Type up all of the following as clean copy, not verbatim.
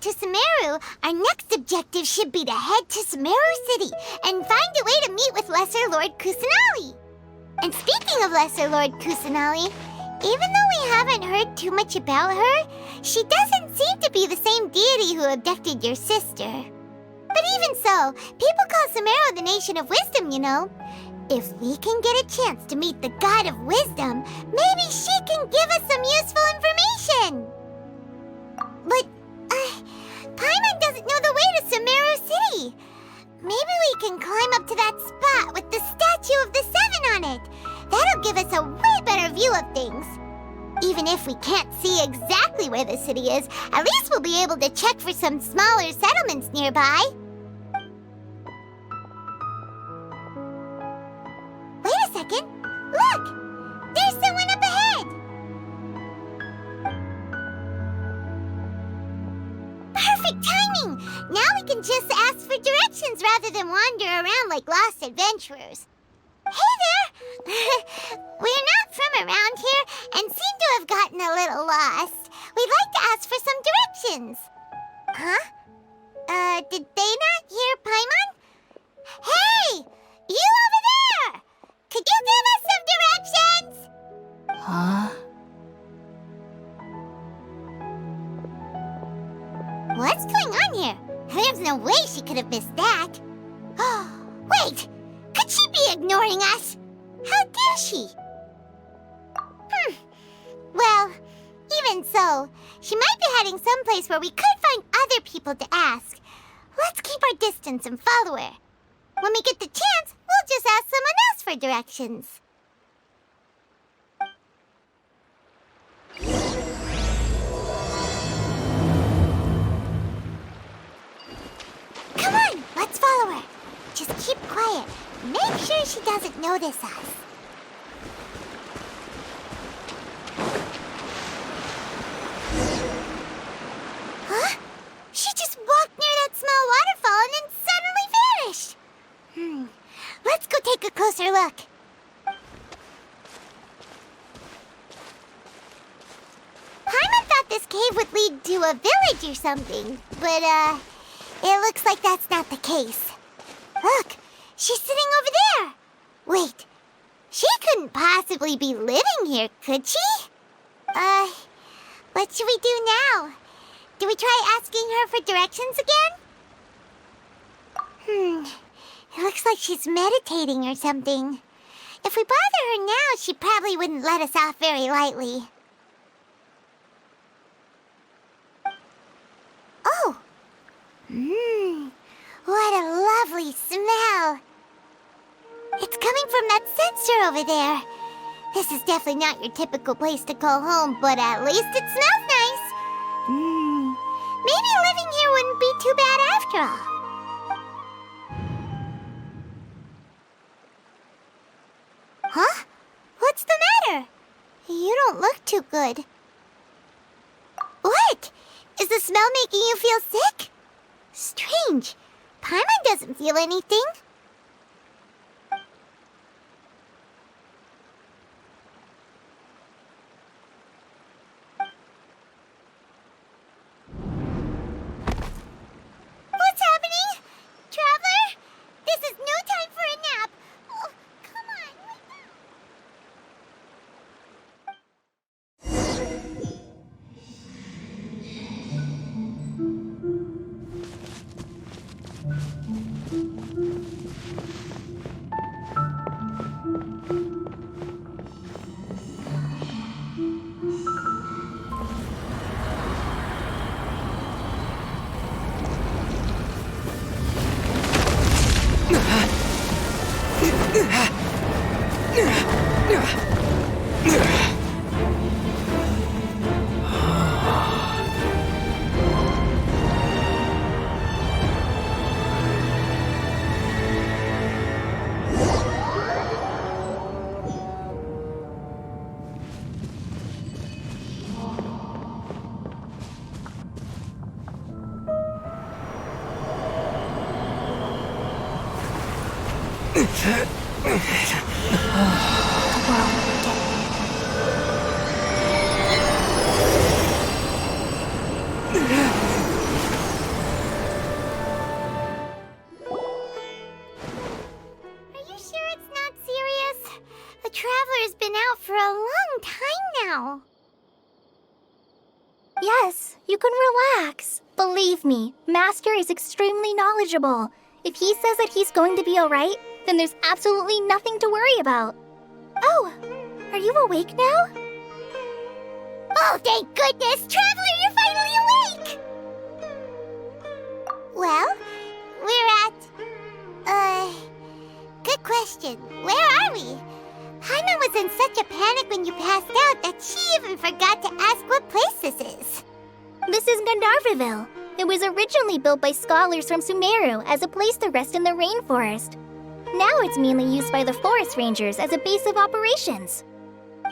To Sumeru, our next objective should be to head to Sumeru City and find a way to meet with Lesser Lord Kusanali. And speaking of Lesser Lord Kusanali, even though we haven't heard too much about her, she doesn't seem to be the same deity who abducted your sister. But even so, people call Sumeru the Nation of Wisdom, you know. If we can get a chance to meet the God of Wisdom, maybe she can give us some useful information. But Paimon doesn't know the way to Sumeru City. Maybe we can climb up to that spot with the statue of the Seven on it. That'll give us a way better view of things. Even if we can't see exactly where the city is, at least we'll be able to check for some smaller settlements nearby. Wait a second. Look! There's someone up ahead! Perfect timing! Now we can just ask for directions rather than wander around like lost adventurers. Hey there! We're not from around here and seem to have gotten a little lost. We'd like to ask for some directions. Huh? Did they not hear Paimon? Hey! You over there! Could you give us some directions? Huh? What's going on here? There's no way she could have missed that. Wait! Could she be ignoring us? How dare she? Well, even so, she might be heading someplace where we could find other people to ask. Let's keep our distance and follow her. When we get the chance, we'll just ask someone else for directions. Come on, let's follow her. Just keep quiet. Make sure she doesn't notice us. Huh? She just walked near that small waterfall and then suddenly vanished. Let's go take a closer look. Paimon thought this cave would lead to a village or something, but, it looks like that's not the case. Look, she's sitting over there. Wait, she couldn't possibly be living here, could she? What should we do now? Do we try asking her for directions again? It looks like she's meditating or something. If we bother her now, she probably wouldn't let us off very lightly. sensor over there. This is definitely not your typical place to call home, but at least it smells nice. Maybe living here wouldn't be too bad after all. Huh? What's the matter? You don't look too good. What? Is the smell making you feel sick? Strange. Paimon doesn't feel anything. What's happening? Traveler? This is no time for a nap. Oh, come on, wake up. Yes, you can relax. Believe me, Master is extremely knowledgeable. If he says that he's going to be alright, then there's absolutely nothing to worry about. Oh, are you awake now? Oh, thank goodness! Traveler, you're finally awake! Well, we're at... good question. Where are we? Paimon was in such a panic when you passed out that she even forgot to ask what place this is. This is Gandharvaville. It was originally built by scholars from Sumeru as a place to rest in the rainforest. Now it's mainly used by the forest rangers as a base of operations.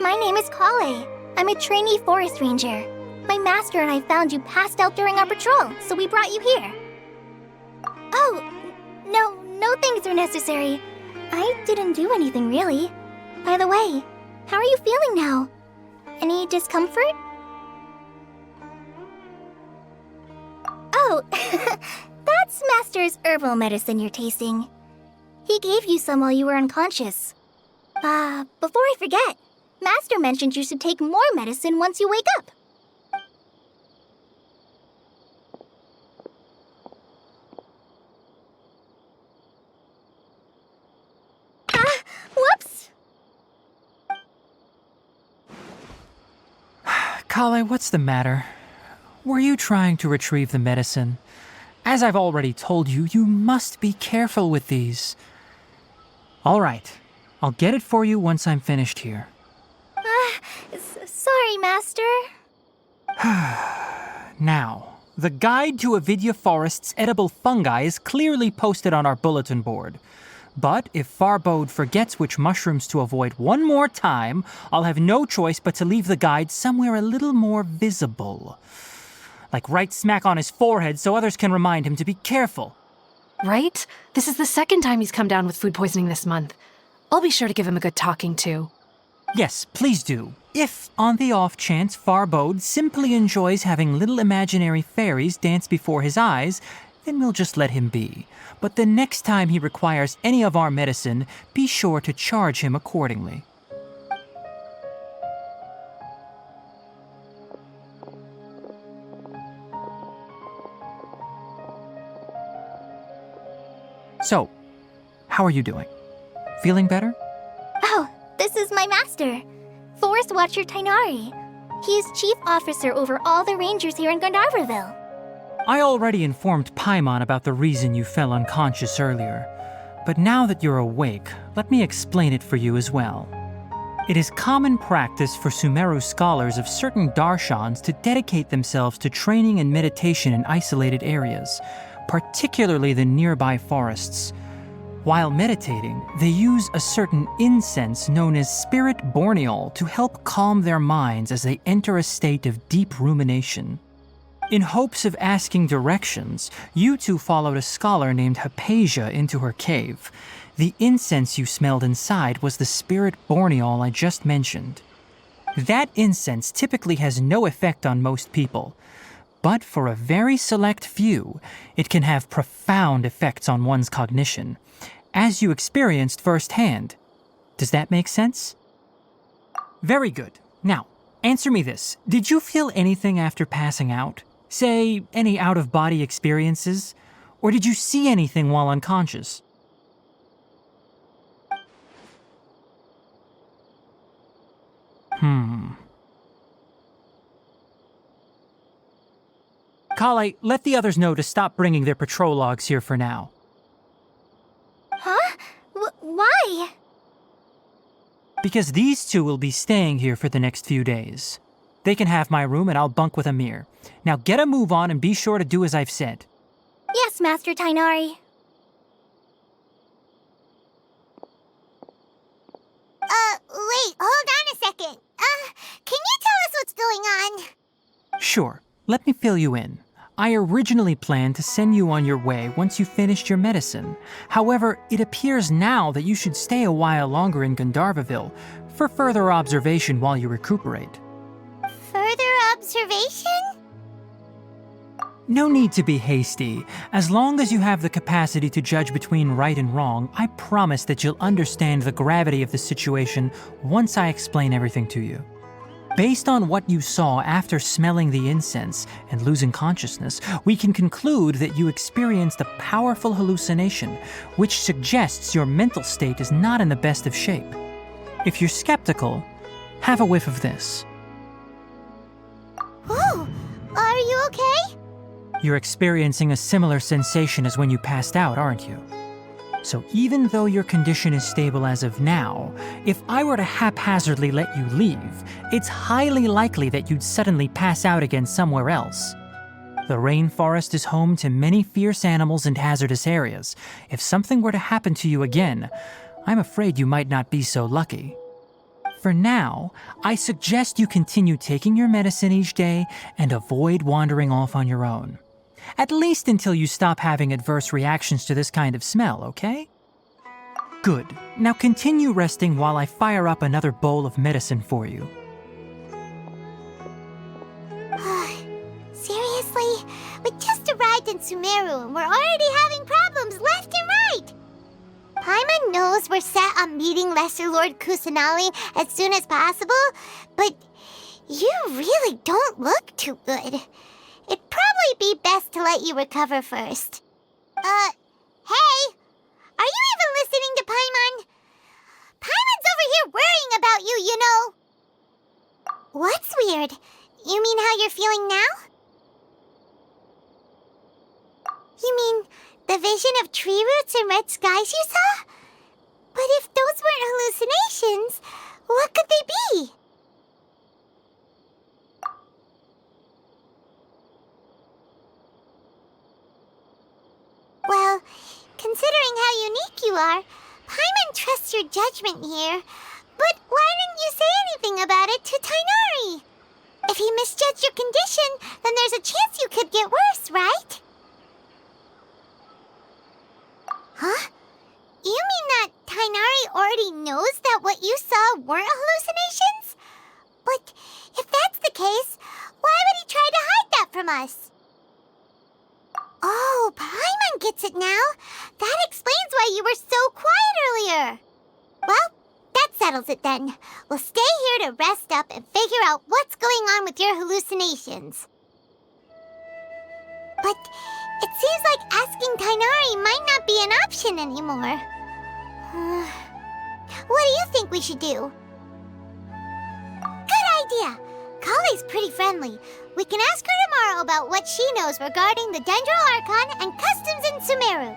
My name is Collei. I'm a trainee forest ranger. My master and I found you passed out during our patrol, so we brought you here. Oh, no things are necessary. I didn't do anything really. By the way, how are you feeling now? Any discomfort? Oh, that's Master's herbal medicine you're tasting. He gave you some while you were unconscious. Before I forget, Master mentioned you should take more medicine once you wake up. Whoops! Collei, what's the matter? Were you trying to retrieve the medicine? As I've already told you, you must be careful with these. All right, I'll get it for you once I'm finished here. Sorry, Master. Now, the guide to Avidya Forest's edible fungi is clearly posted on our bulletin board. But if Farbode forgets which mushrooms to avoid one more time, I'll have no choice but to leave the guide somewhere a little more visible. Like right smack on his forehead so others can remind him to be careful. Right? This is the second time he's come down with food poisoning this month. I'll be sure to give him a good talking to. Yes, please do. If, on the off chance, Farbode simply enjoys having little imaginary fairies dance before his eyes, then we'll just let him be. But the next time he requires any of our medicine, be sure to charge him accordingly. So, how are you doing? Feeling better? Oh, this is my master, Forest Watcher Tighnari. He is chief officer over all the rangers here in Gandharvaville. I already informed Paimon about the reason you fell unconscious earlier. but now that you're awake, let me explain it for you as well. It is common practice for Sumeru scholars of certain darshans to dedicate themselves to training and meditation in isolated areas, particularly the nearby forests. While meditating, they use a certain incense known as spirit borneol to help calm their minds as they enter a state of deep rumination. In hopes of asking directions, you two followed a scholar named Haypasia into her cave. The incense you smelled inside was the spirit borneol I just mentioned. That incense typically has no effect on most people, but for a very select few, it can have profound effects on one's cognition, as you experienced firsthand. Does that make sense? Very good. Now, answer me this. Did you feel anything after passing out? Say, any out-of-body experiences? Or did you see anything while unconscious? Collei, let the others know to stop bringing their patrol logs here for now. Huh? Why? Because these two will be staying here for the next few days. They can have my room and I'll bunk with Amir. Now get a move on and be sure to do as I've said. Yes, Master Tighnari. Wait, hold on a second. Can you tell us what's going on? Sure, let me fill you in. I originally planned to send you on your way once you finished your medicine. However, it appears now that you should stay a while longer in Gandharvaville for further observation while you recuperate. Further observation? No need to be hasty. As long as you have the capacity to judge between right and wrong, I promise that you'll understand the gravity of the situation once I explain everything to you. Based on what you saw after smelling the incense and losing consciousness, we can conclude that you experienced a powerful hallucination, which suggests your mental state is not in the best of shape. If you're skeptical, have a whiff of this. Oh, are you okay? You're experiencing a similar sensation as when you passed out, aren't you? So even though your condition is stable as of now, if I were to haphazardly let you leave, it's highly likely that you'd suddenly pass out again somewhere else. The rainforest is home to many fierce animals and hazardous areas. If something were to happen to you again, I'm afraid you might not be so lucky. For now, I suggest you continue taking your medicine each day and avoid wandering off on your own. At least until you stop having adverse reactions to this kind of smell, okay? Good. Now continue resting while I fire up another bowl of medicine for you. Seriously? We just arrived in Sumeru and we're already having problems left and right! Paimon knows we're set on meeting Lesser Lord Kusanali as soon as possible, but you really don't look too good. It'd probably be best to let you recover first. Hey! Are you even listening to Paimon? Paimon's over here worrying about you, you know! What's weird? You mean how you're feeling now? You mean the vision of tree roots and red skies you saw? But if those weren't hallucinations, what could they be? Well, considering how unique you are, Paimon trusts your judgment here. But why didn't you say anything about it to Tighnari? If he misjudged your condition, then there's a chance you could get worse, right? Huh? You mean that Tighnari already knows that what you saw weren't hallucinations? But if that's the case, why would he try to hide that from us? Oh, Paimon gets it now. That explains why you were so quiet earlier. Well, that settles it then. We'll stay here to rest up and figure out what's going on with your hallucinations. But it seems like asking Tighnari might not be an option anymore. What do you think we should do? Good idea. Collei's pretty friendly. We can ask her tomorrow about what she knows regarding the Dendro Archon and customs in Sumeru.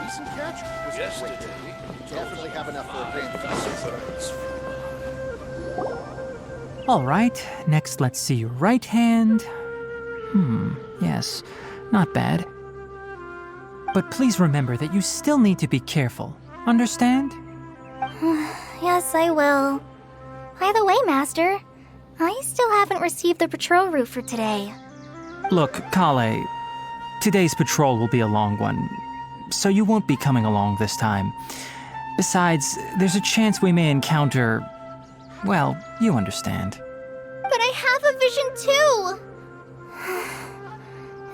Decent catch? Was yesterday. Definitely have enough for a paying. All right, next let's see your right hand. Yes, not bad. But please remember that you still need to be careful. Understand? Yes, I will. By the way, Master, I still haven't received the patrol route for today. Look, Collei, today's patrol will be a long one, so you won't be coming along this time. Besides, there's a chance we may encounter... well, you understand. But I have a vision too!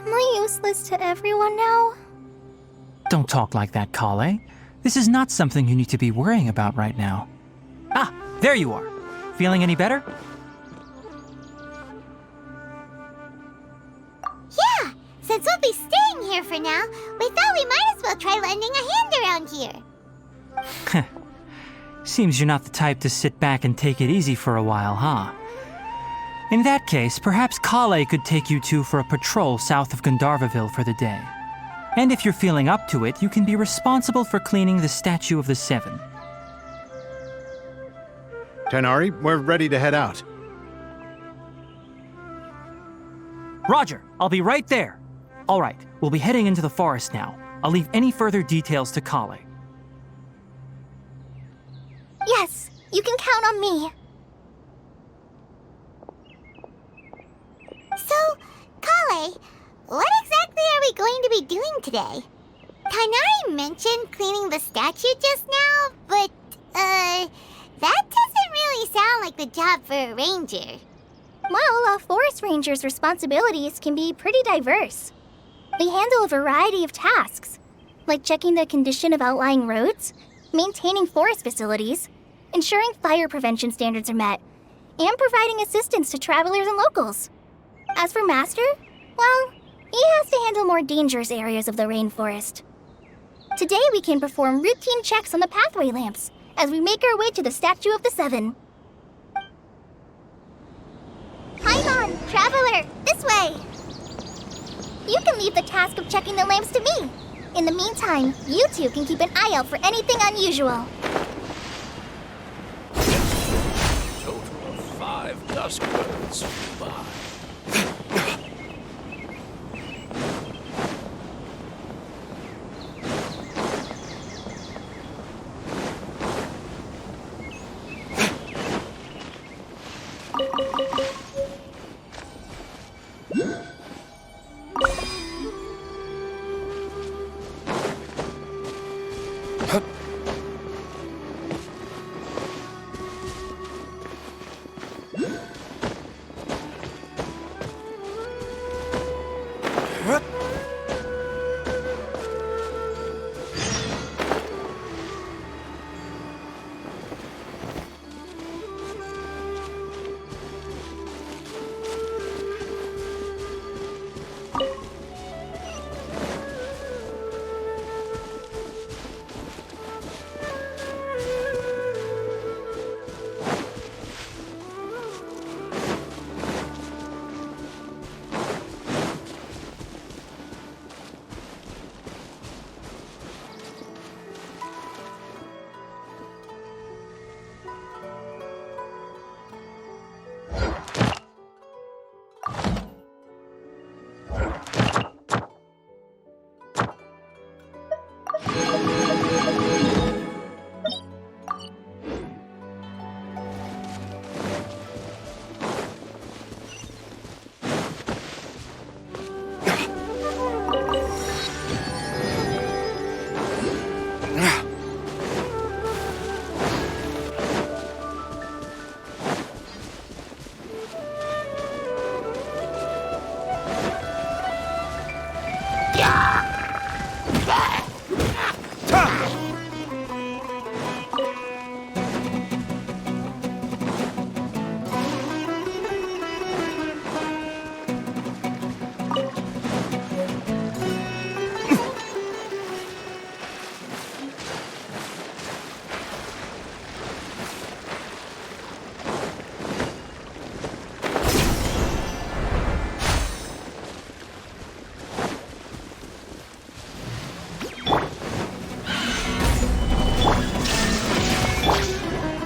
Am I useless to everyone now? Don't talk like that, Collei. This is not something you need to be worrying about right now. Ah, there you are. Feeling any better? here for now, we thought we might as well try lending a hand around here. Seems you're not the type to sit back and take it easy for a while, huh? In that case, perhaps Collei could take you two for a patrol south of Gandharvaville for the day. And if you're feeling up to it, you can be responsible for cleaning the Statue of the Seven. Tighnari, we're ready to head out. Roger, I'll be right there. All right, we'll be heading into the forest now. I'll leave any further details to Collei. Yes, you can count on me. So, Collei, what exactly are we going to be doing today? Tighnari mentioned cleaning the statue just now, but, that doesn't really sound like the job for a ranger. Well, a forest ranger's responsibilities can be pretty diverse. They handle a variety of tasks, like checking the condition of outlying roads, maintaining forest facilities, ensuring fire prevention standards are met, and providing assistance to travelers and locals. As for Master, well, he has to handle more dangerous areas of the rainforest. Today we can perform routine checks on the pathway lamps as we make our way to the Statue of the Seven. Paimon, traveler, this way! You can leave the task of checking the lamps to me. In the meantime, you two can keep an eye out for anything unusual. Total of 5 dusk birds flew by.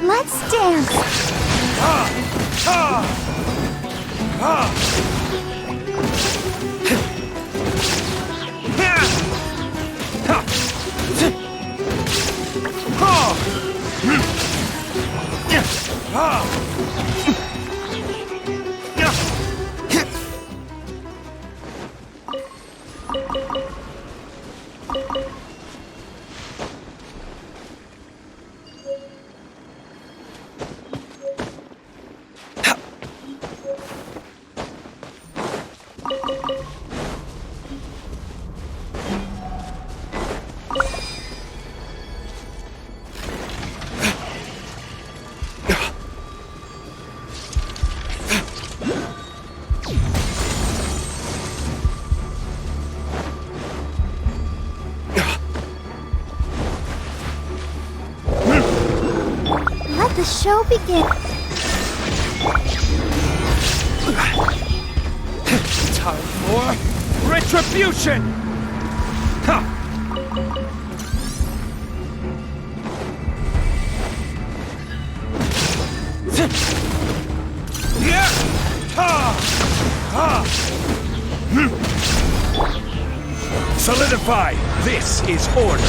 Let's dance! show begins. Time for retribution! Ha! Yeah! Ha! Ha! Solidify! This is order!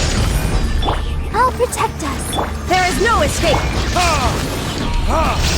I'll protect us. There is no escape! Ha! Ha!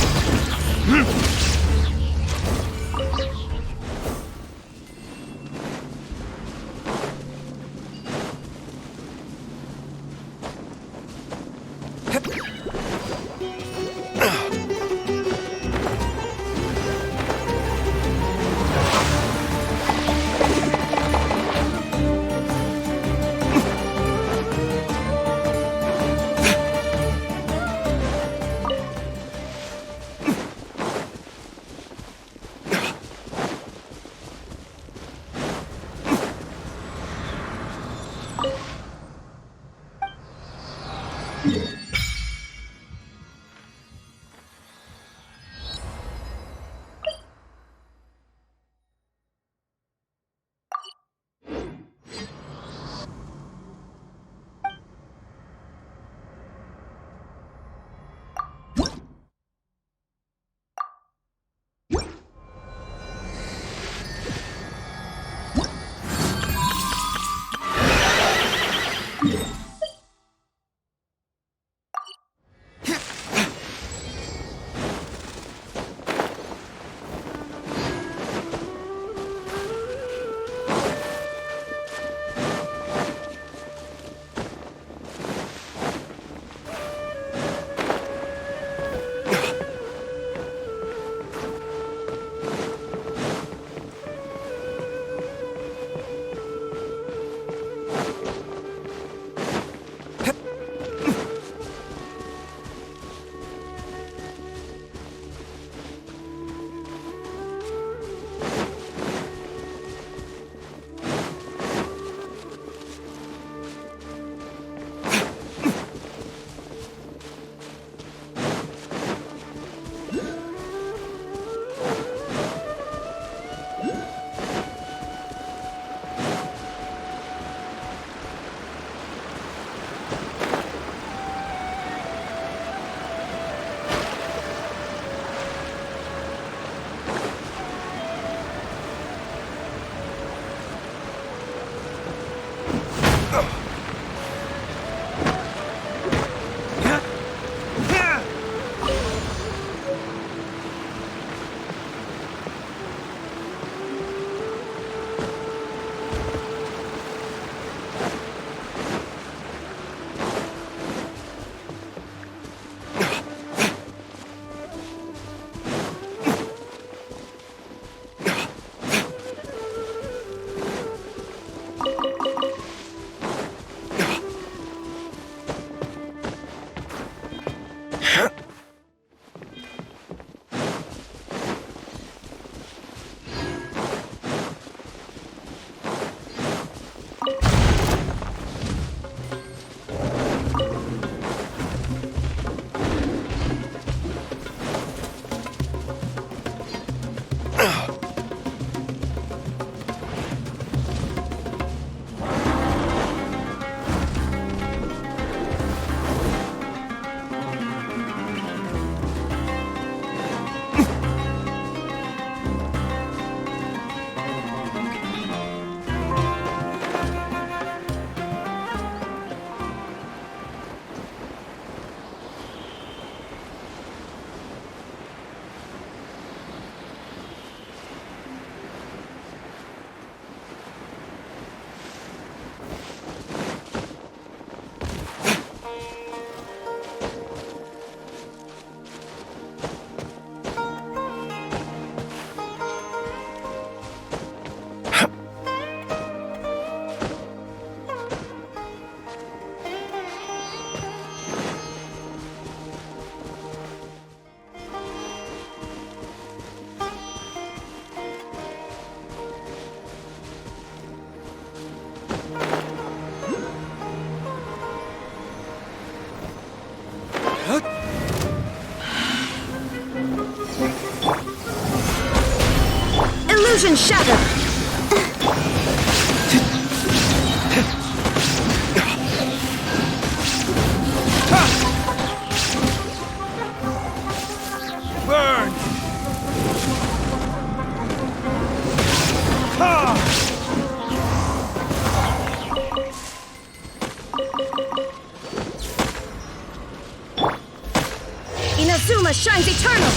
Illusion shattered! Burn! Ha! Inazuma shines eternal!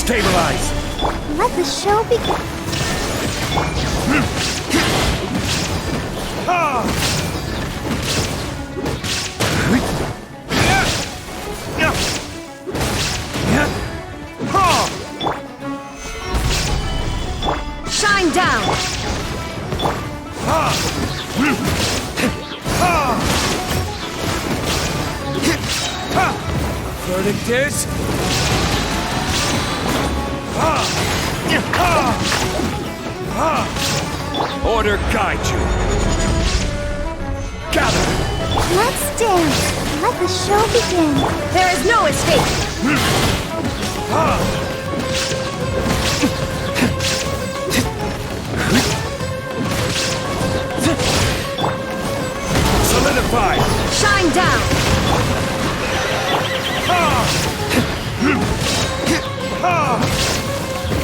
Stabilize! Let the show begin. Shine down! Verdict is... Order guide you. Gather. Let's dance. Let the show begin. There is no escape! Solidify. Shine down!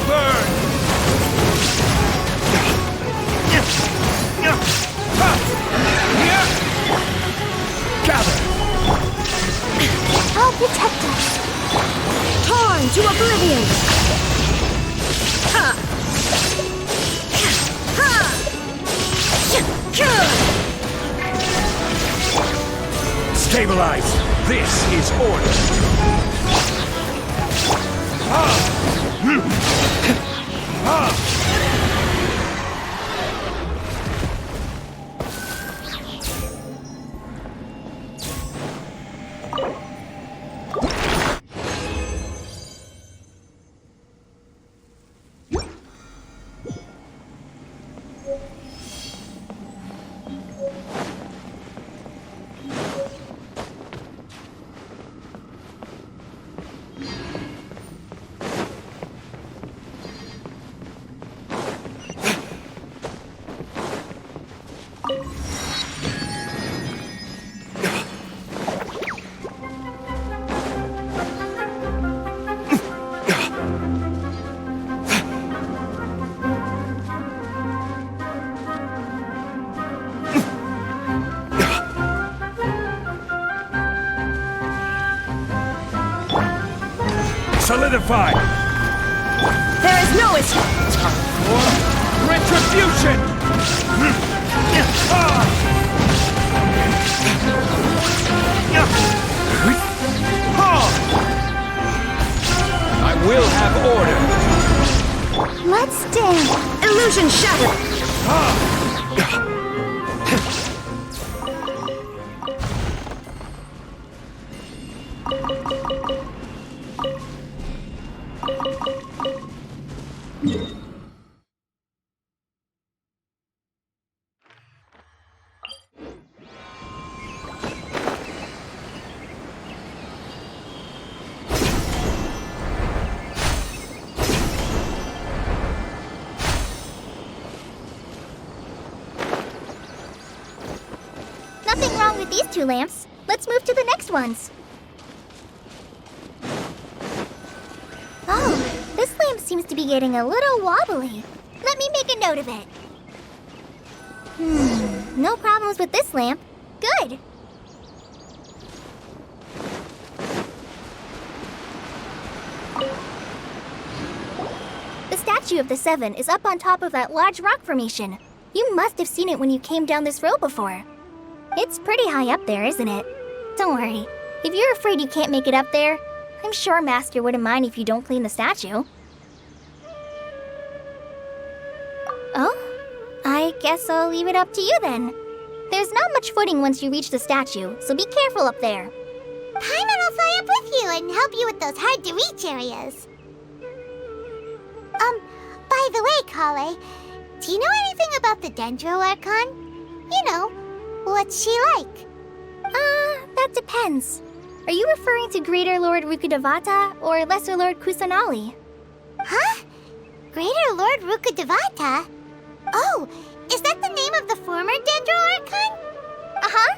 Burn. Gather. I'll protect us. Torn to oblivion! Ha! Ha! Stabilize. This is order. Solidify! There is no escape! Time for retribution! I will have order! Let's dance. Illusion shattered! Nothing wrong with these two lamps. Let's move to the next ones. Oh, this lamp seems to be getting a little wobbly. Let me make a note of it. No problems with this lamp. Good. The statue of the Seven is up on top of that large rock formation. You must have seen it when you came down this road before. It's pretty high up there, isn't it? Don't worry. If you're afraid you can't make it up there, I'm sure Master wouldn't mind if you don't clean the statue. Oh? I guess I'll leave it up to you then. There's not much footing once you reach the statue, so be careful up there. Paimon will fly up with you and help you with those hard-to-reach areas. By the way, Collei, do you know anything about the Dendro Archon? You know, what's she like? That depends. Are you referring to Greater Lord Rukkhadevata or Lesser Lord Kusanali? Huh? Greater Lord Rukkhadevata? Oh, is that the name of the former Dendro Archon? Uh-huh.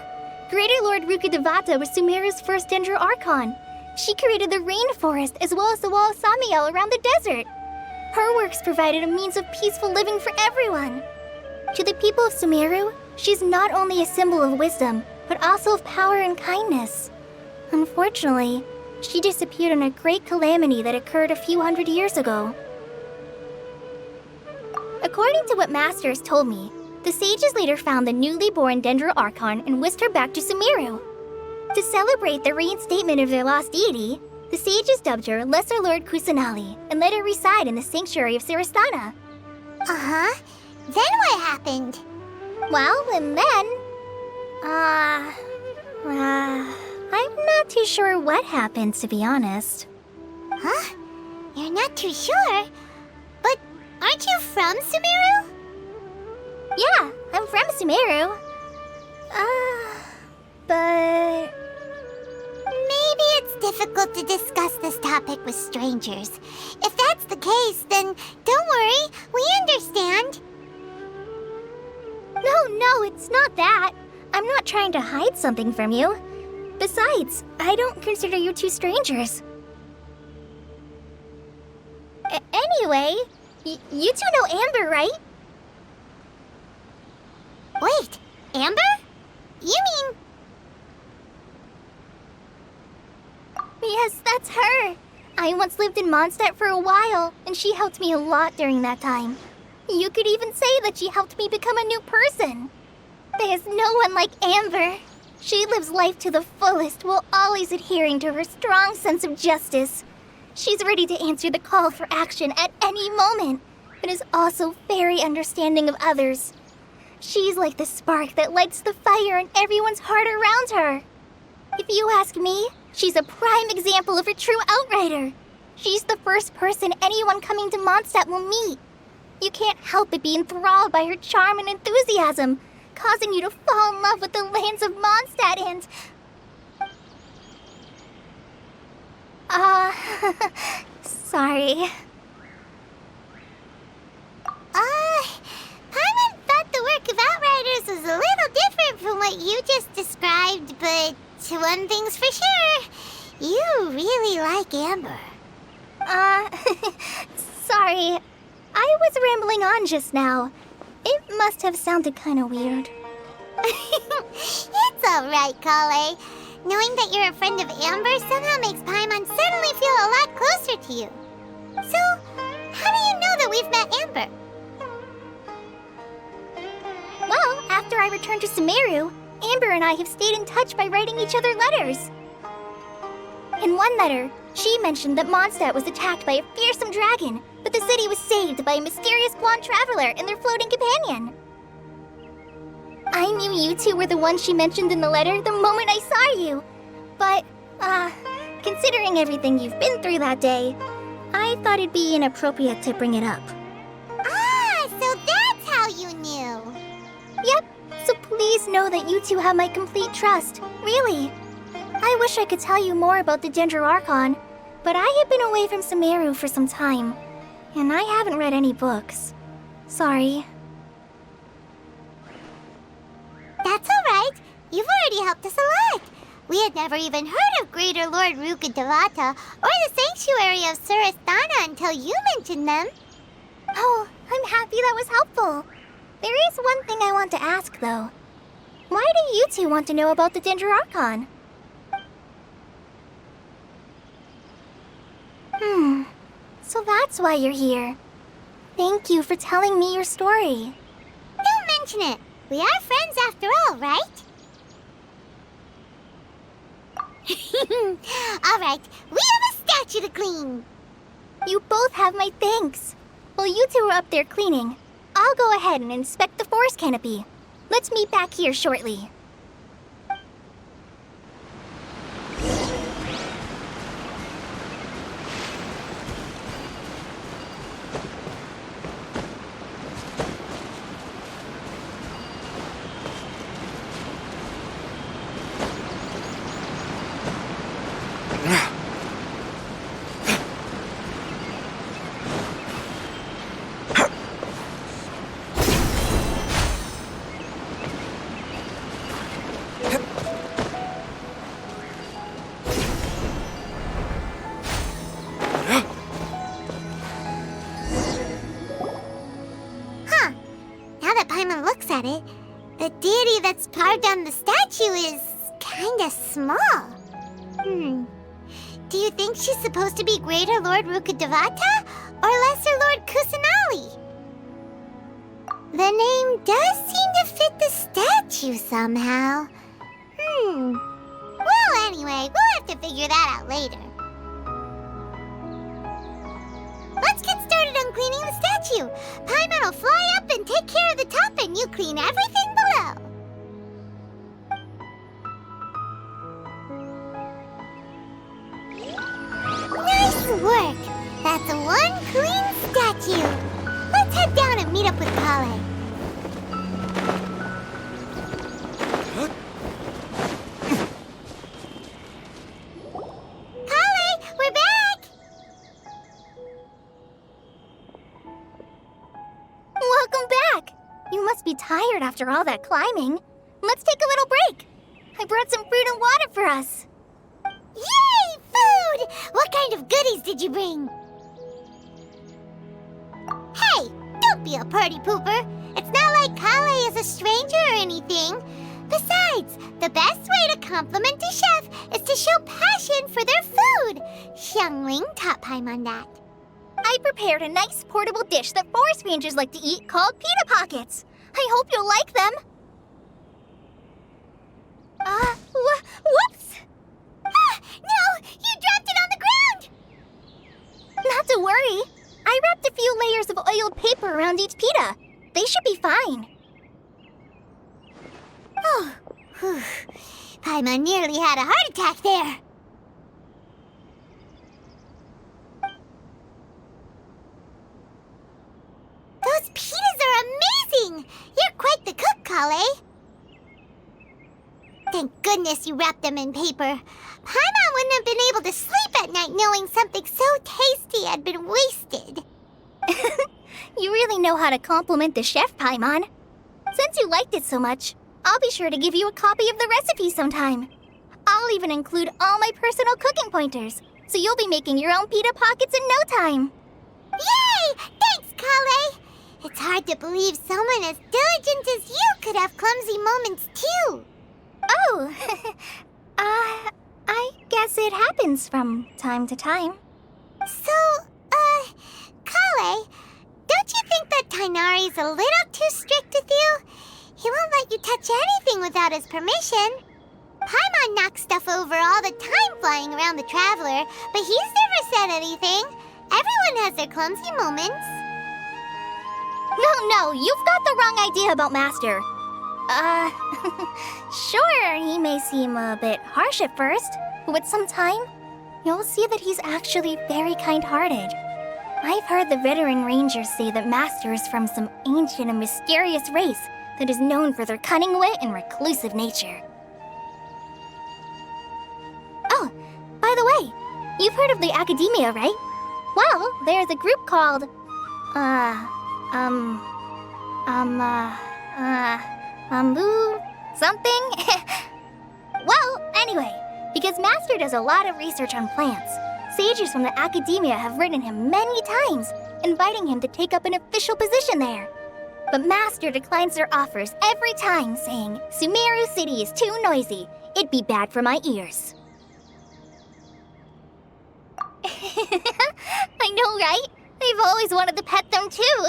Greater Lord Rukkhadevata was Sumeru's first Dendro Archon. She created the rainforest as well as the wall of Samiel around the desert. Her works provided a means of peaceful living for everyone. To the people of Sumeru, she's not only a symbol of wisdom, but also of power and kindness. Unfortunately, she disappeared in a great calamity that occurred a few hundred years ago. According to what Master has told me, the sages later found the newly born Dendro Archon and whisked her back to Sumeru. To celebrate the reinstatement of their lost deity, the sages dubbed her Lesser Lord Kusanali and let her reside in the sanctuary of Sarastana. Uh-huh. Then what happened? Well, and then... I'm not too sure what happened, to be honest. Huh? You're not too sure? But aren't you from Sumeru? Yeah, I'm from Sumeru. But... Maybe it's difficult to discuss this topic with strangers. If that's the case, then don't worry, we understand. No, it's not that. I'm not trying to hide something from you. Besides, I don't consider you two strangers. Anyway, you two know Amber, right? Wait, Amber? You mean... Yes, that's her. I once lived in Mondstadt for a while, and she helped me a lot during that time. You could even say that she helped me become a new person. There's no one like Amber. She lives life to the fullest while always adhering to her strong sense of justice. She's ready to answer the call for action at any moment, but is also very understanding of others. She's like the spark that lights the fire in everyone's heart around her. If you ask me, she's a prime example of a true outrider. She's the first person anyone coming to Mondstadt will meet. You can't help but be enthralled by her charm and enthusiasm, causing you to fall in love with the lands of Mondstadt and... sorry. Paimon thought the work of Outriders was a little different from what you just described, but one thing's for sure, you really like Amber. Sorry. I was rambling on just now. It must have sounded kind of weird. It's alright, Collei. Knowing that you're a friend of Amber somehow makes Paimon suddenly feel a lot closer to you. So, how do you know that we've met Amber? Well, after I returned to Sumeru, Amber and I have stayed in touch by writing each other letters. In one letter, she mentioned that Mondstadt was attacked by a fearsome dragon, but the city was saved by a mysterious blonde traveler and their floating companion. I knew you two were the ones she mentioned in the letter the moment I saw you. But, considering everything you've been through that day, I thought it'd be inappropriate to bring it up. Ah, so that's how you knew. Yep, so please know that you two have my complete trust, really. I wish I could tell you more about the Dendro Archon, but I have been away from Sumeru for some time, and I haven't read any books. Sorry. That's alright. You've already helped us a lot. We had never even heard of Greater Lord Rukkhadevata or the Sanctuary of Sarastana until you mentioned them. Oh, I'm happy that was helpful. There is one thing I want to ask, though. Why do you two want to know about the Danger Archon? So that's why you're here. Thank you for telling me your story. Don't mention it. We are friends after all, right? All right, we have a statue to clean. You both have my thanks. While you two are up there cleaning, I'll go ahead and inspect the forest canopy. Let's meet back here shortly. At it, the deity that's carved on the statue is kinda small. Do you think she's supposed to be Greater Lord Rukkhadevata or Lesser Lord Kusanali? The name does seem to fit the statue somehow. Well, anyway, we'll have to figure that out later. Let's get started on cleaning the statue. Paimon will fly up and take care of the top, and you clean everything below. Nice work! That's one clean statue. Let's head down and meet up with Collei. Collei, we're back! Welcome back! You must be tired after all that climbing. Let's take a little break. I brought some fruit and water for us. Yay! Food! What kind of goodies did you bring? Hey! Don't be a party pooper! It's not like Collei is a stranger or anything. Besides, the best way to compliment a chef is to show passion for their food. Xiangling taught Paimon that. I prepared a nice portable dish that forest rangers like to eat called pita pockets. I hope you'll like them. Whoops! No! You dropped it on the ground! Not to worry. I wrapped a few layers of oiled paper around each pita. They should be fine. Oh, whew. Paimon nearly had a heart attack there. Those pitas are amazing! You're quite the cook, Collei. Thank goodness you wrapped them in paper. Paimon wouldn't have been able to sleep at night knowing something so tasty had been wasted. You really know how to compliment the chef, Paimon. Since you liked it so much, I'll be sure to give you a copy of the recipe sometime. I'll even include all my personal cooking pointers, so you'll be making your own pita pockets in no time. Yay! Thanks, Collei! It's hard to believe someone as diligent as you could have clumsy moments, too. Oh, I guess it happens from time to time. So, Collei, don't you think that tighnari's a little too strict with you? He won't let you touch anything without his permission. Paimon knocks stuff over all the time flying around the Traveler, but he's never said anything. Everyone has their clumsy moments. No, you've got the wrong idea about Master. Sure, he may seem a bit harsh at first, but with some time, you'll see that he's actually very kind-hearted. I've heard the veteran rangers say that Master is from some ancient and mysterious race that is known for their cunning wit and reclusive nature. Oh, by the way, you've heard of the Academia, right? Well, there's a group called, something? Well, anyway, because Master does a lot of research on plants, sages from the Academia have written him many times, inviting him to take up an official position there. But Master declines their offers every time, saying, Sumeru City is too noisy. It'd be bad for my ears. I know, right? I've always wanted to pet them too.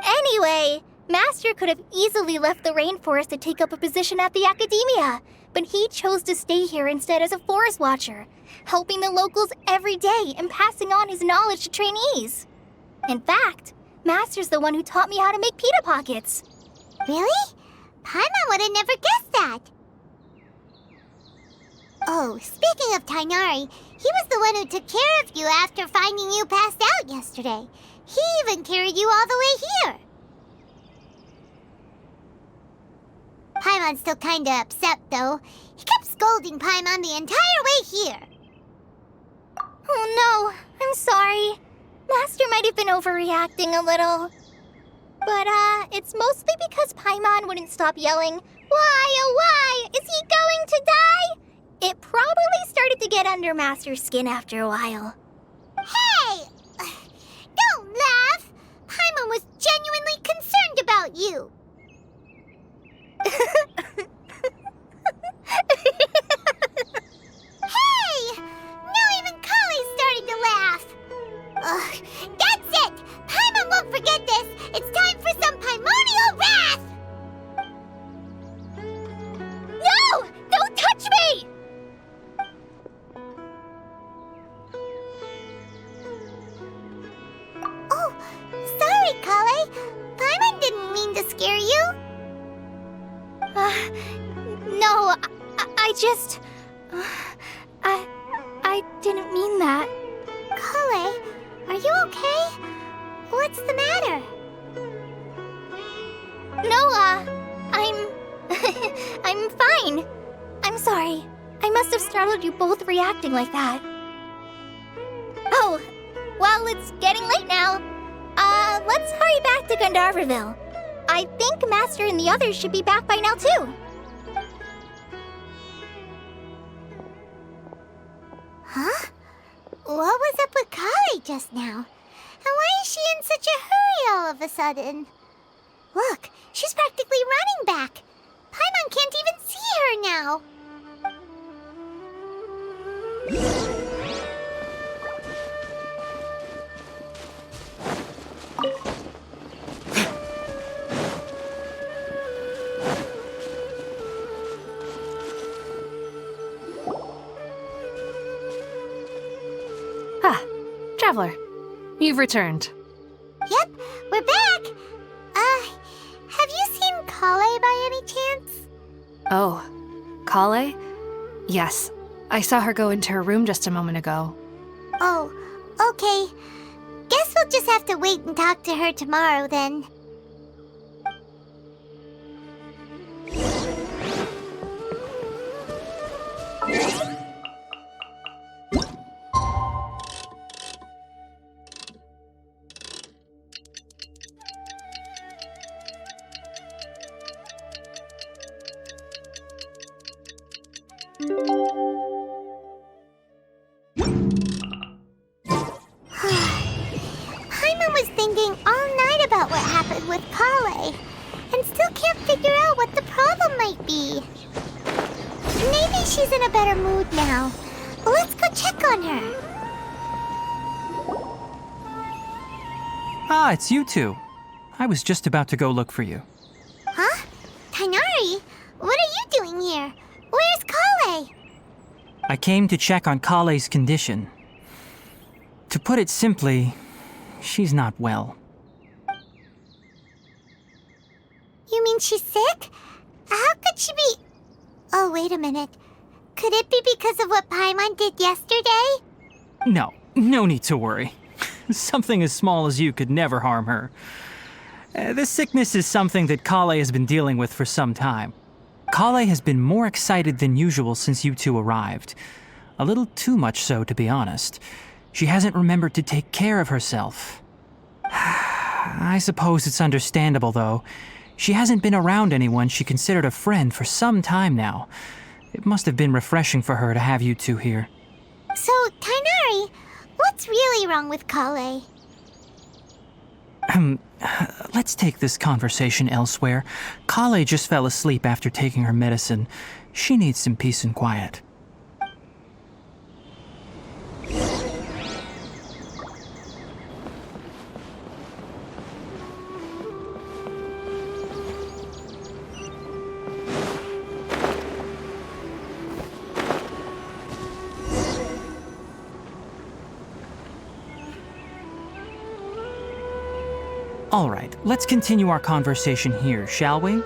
Anyway, Master could have easily left the rainforest to take up a position at the academia, but he chose to stay here instead as a forest watcher, helping the locals every day and passing on his knowledge to trainees. In fact, Master's the one who taught me how to make pita pockets. Really? Paimon would have never guessed that. Oh, speaking of tighnari, he was the one who took care of you after finding you passed out yesterday. He even carried you all the way here. Paimon's still kinda upset, though. He kept scolding Paimon the entire way here. Oh no, I'm sorry. Master might have been overreacting a little. But, it's mostly because Paimon wouldn't stop yelling, Why, oh why, is he going to die? It probably started to get under Master's skin after a while. Hey! Don't laugh! Paimon was genuinely concerned about you. Hey! Now even Collei started to laugh. That's it! Paimon won't forget this! It's time for some Paimonial wrath! No! Don't touch me! Oh, sorry, Collei. Paimon didn't mean to scare you. No, I just... I didn't mean that. Collei, are you okay? What's the matter? No, I'm fine. I'm sorry. I must have startled you both reacting like that. Oh, well, it's getting late now. Let's hurry back to Gandharvaville. I think Master and the others should be back by now, too. Huh? What was up with Collei just now? And why is she in such a hurry all of a sudden? Look, she's practically running back. Paimon can't even see her now. Ah, Traveler, you've returned. Yep, we're back. Have you seen Collei by any chance? Oh, Collei? Yes, I saw her go into her room just a moment ago. Oh, okay. Guess we'll just have to wait and talk to her tomorrow then. Paimon was thinking all night about what happened with Collei, and still can't figure out what the problem might be. Maybe she's in a better mood now. Let's go check on her. Ah, it's you two. I was just about to go look for you. Huh? Tighnari? What are you doing here? Where's Collei? I came to check on Collei's condition. To put it simply, she's not well. You mean she's sick? How could she be... Oh, wait a minute. Could it be because of what Paimon did yesterday? No need to worry. Something as small as you could never harm her. This sickness is something that Collei has been dealing with for some time. Collei has been more excited than usual since you two arrived. A little too much so, to be honest. She hasn't remembered to take care of herself. I suppose it's understandable, though. She hasn't been around anyone she considered a friend for some time now. It must have been refreshing for her to have you two here. So, Tighnari, what's really wrong with Collei? Let's take this conversation elsewhere. Collei just fell asleep after taking her medicine. She needs some peace and quiet. All right, let's continue our conversation here, shall we?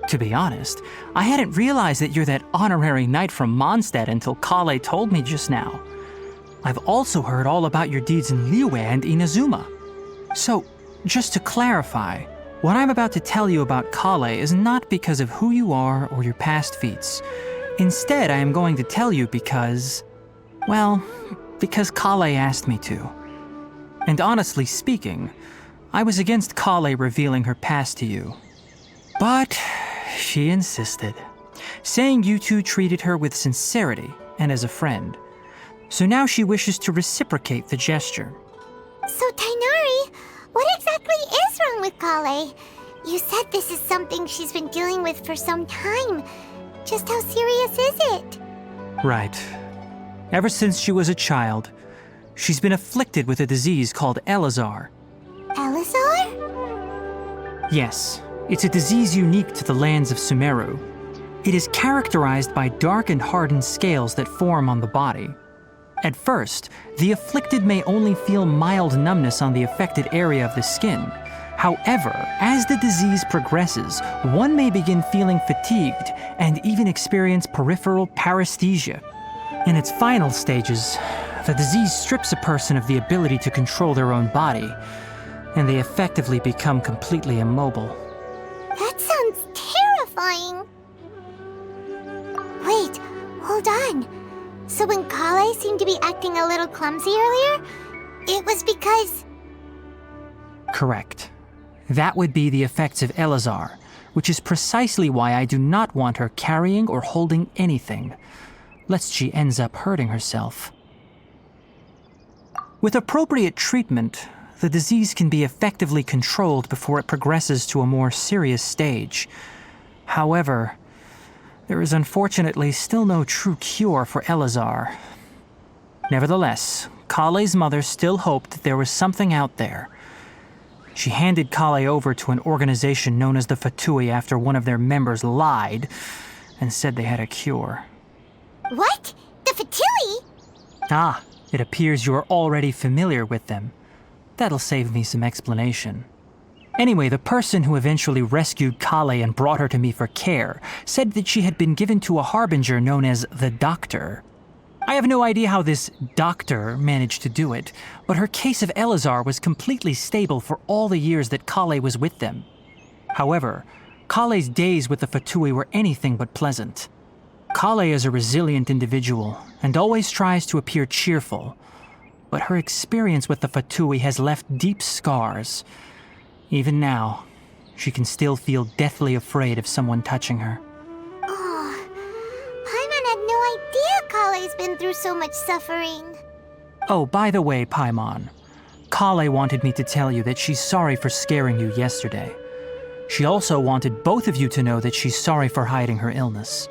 To be honest, I hadn't realized that you're that honorary knight from Mondstadt until Collei told me just now. I've also heard all about your deeds in Liyue and Inazuma. So, just to clarify, what I'm about to tell you about Collei is not because of who you are or your past feats. Instead, I am going to tell you because Collei asked me to. And honestly speaking, I was against Collei revealing her past to you. But she insisted, saying you two treated her with sincerity and as a friend. So now she wishes to reciprocate the gesture. So, Tighnari, what exactly is wrong with Collei? You said this is something she's been dealing with for some time. Just how serious is it? Right. Ever since she was a child, she's been afflicted with a disease called Elazar. Elazar? Yes, it's a disease unique to the lands of Sumeru. It is characterized by dark and hardened scales that form on the body. At first, the afflicted may only feel mild numbness on the affected area of the skin. However, as the disease progresses, one may begin feeling fatigued and even experience peripheral paresthesia. In its final stages, the disease strips a person of the ability to control their own body, and they effectively become completely immobile. That sounds terrifying. Wait, hold on. So when Collei seemed to be acting a little clumsy earlier, it was because... Correct. That would be the effects of Elazar, which is precisely why I do not want her carrying or holding anything, lest she ends up hurting herself. With appropriate treatment, the disease can be effectively controlled before it progresses to a more serious stage. However, there is unfortunately still no true cure for Elazar. Nevertheless, Collei's mother still hoped that there was something out there. She handed Collei over to an organization known as the Fatui after one of their members lied and said they had a cure. What? The Fatui? Ah, it appears you are already familiar with them. That'll save me some explanation. Anyway, the person who eventually rescued Collei and brought her to me for care said that she had been given to a harbinger known as the Doctor. I have no idea how this doctor managed to do it, but her case of Elazar was completely stable for all the years that Collei was with them. However, Collei's days with the Fatui were anything but pleasant. Collei is a resilient individual and always tries to appear cheerful, but her experience with the Fatui has left deep scars. Even now, she can still feel deathly afraid of someone touching her. Oh, Paimon had no idea Collei's been through so much suffering. Oh, by the way, Paimon, Collei wanted me to tell you that she's sorry for scaring you yesterday. She also wanted both of you to know that she's sorry for hiding her illness.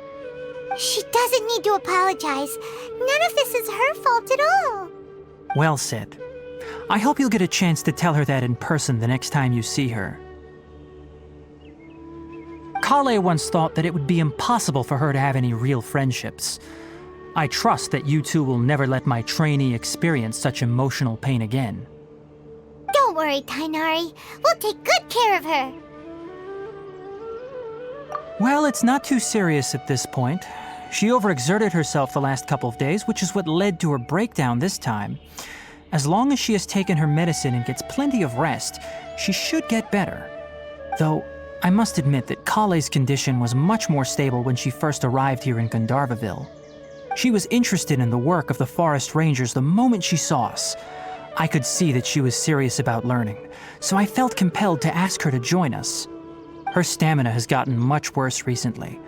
She doesn't need to apologize. None of this is her fault at all. Well said. I hope you'll get a chance to tell her that in person the next time you see her. Collei once thought that it would be impossible for her to have any real friendships. I trust that you two will never let my trainee experience such emotional pain again. Don't worry, Tighnari. We'll take good care of her. Well, it's not too serious at this point. She overexerted herself the last couple of days, which is what led to her breakdown this time. As long as she has taken her medicine and gets plenty of rest, she should get better. Though, I must admit that Collei's condition was much more stable when she first arrived here in Gandharvaville. She was interested in the work of the forest rangers the moment she saw us. I could see that she was serious about learning, so I felt compelled to ask her to join us. Her stamina has gotten much worse recently.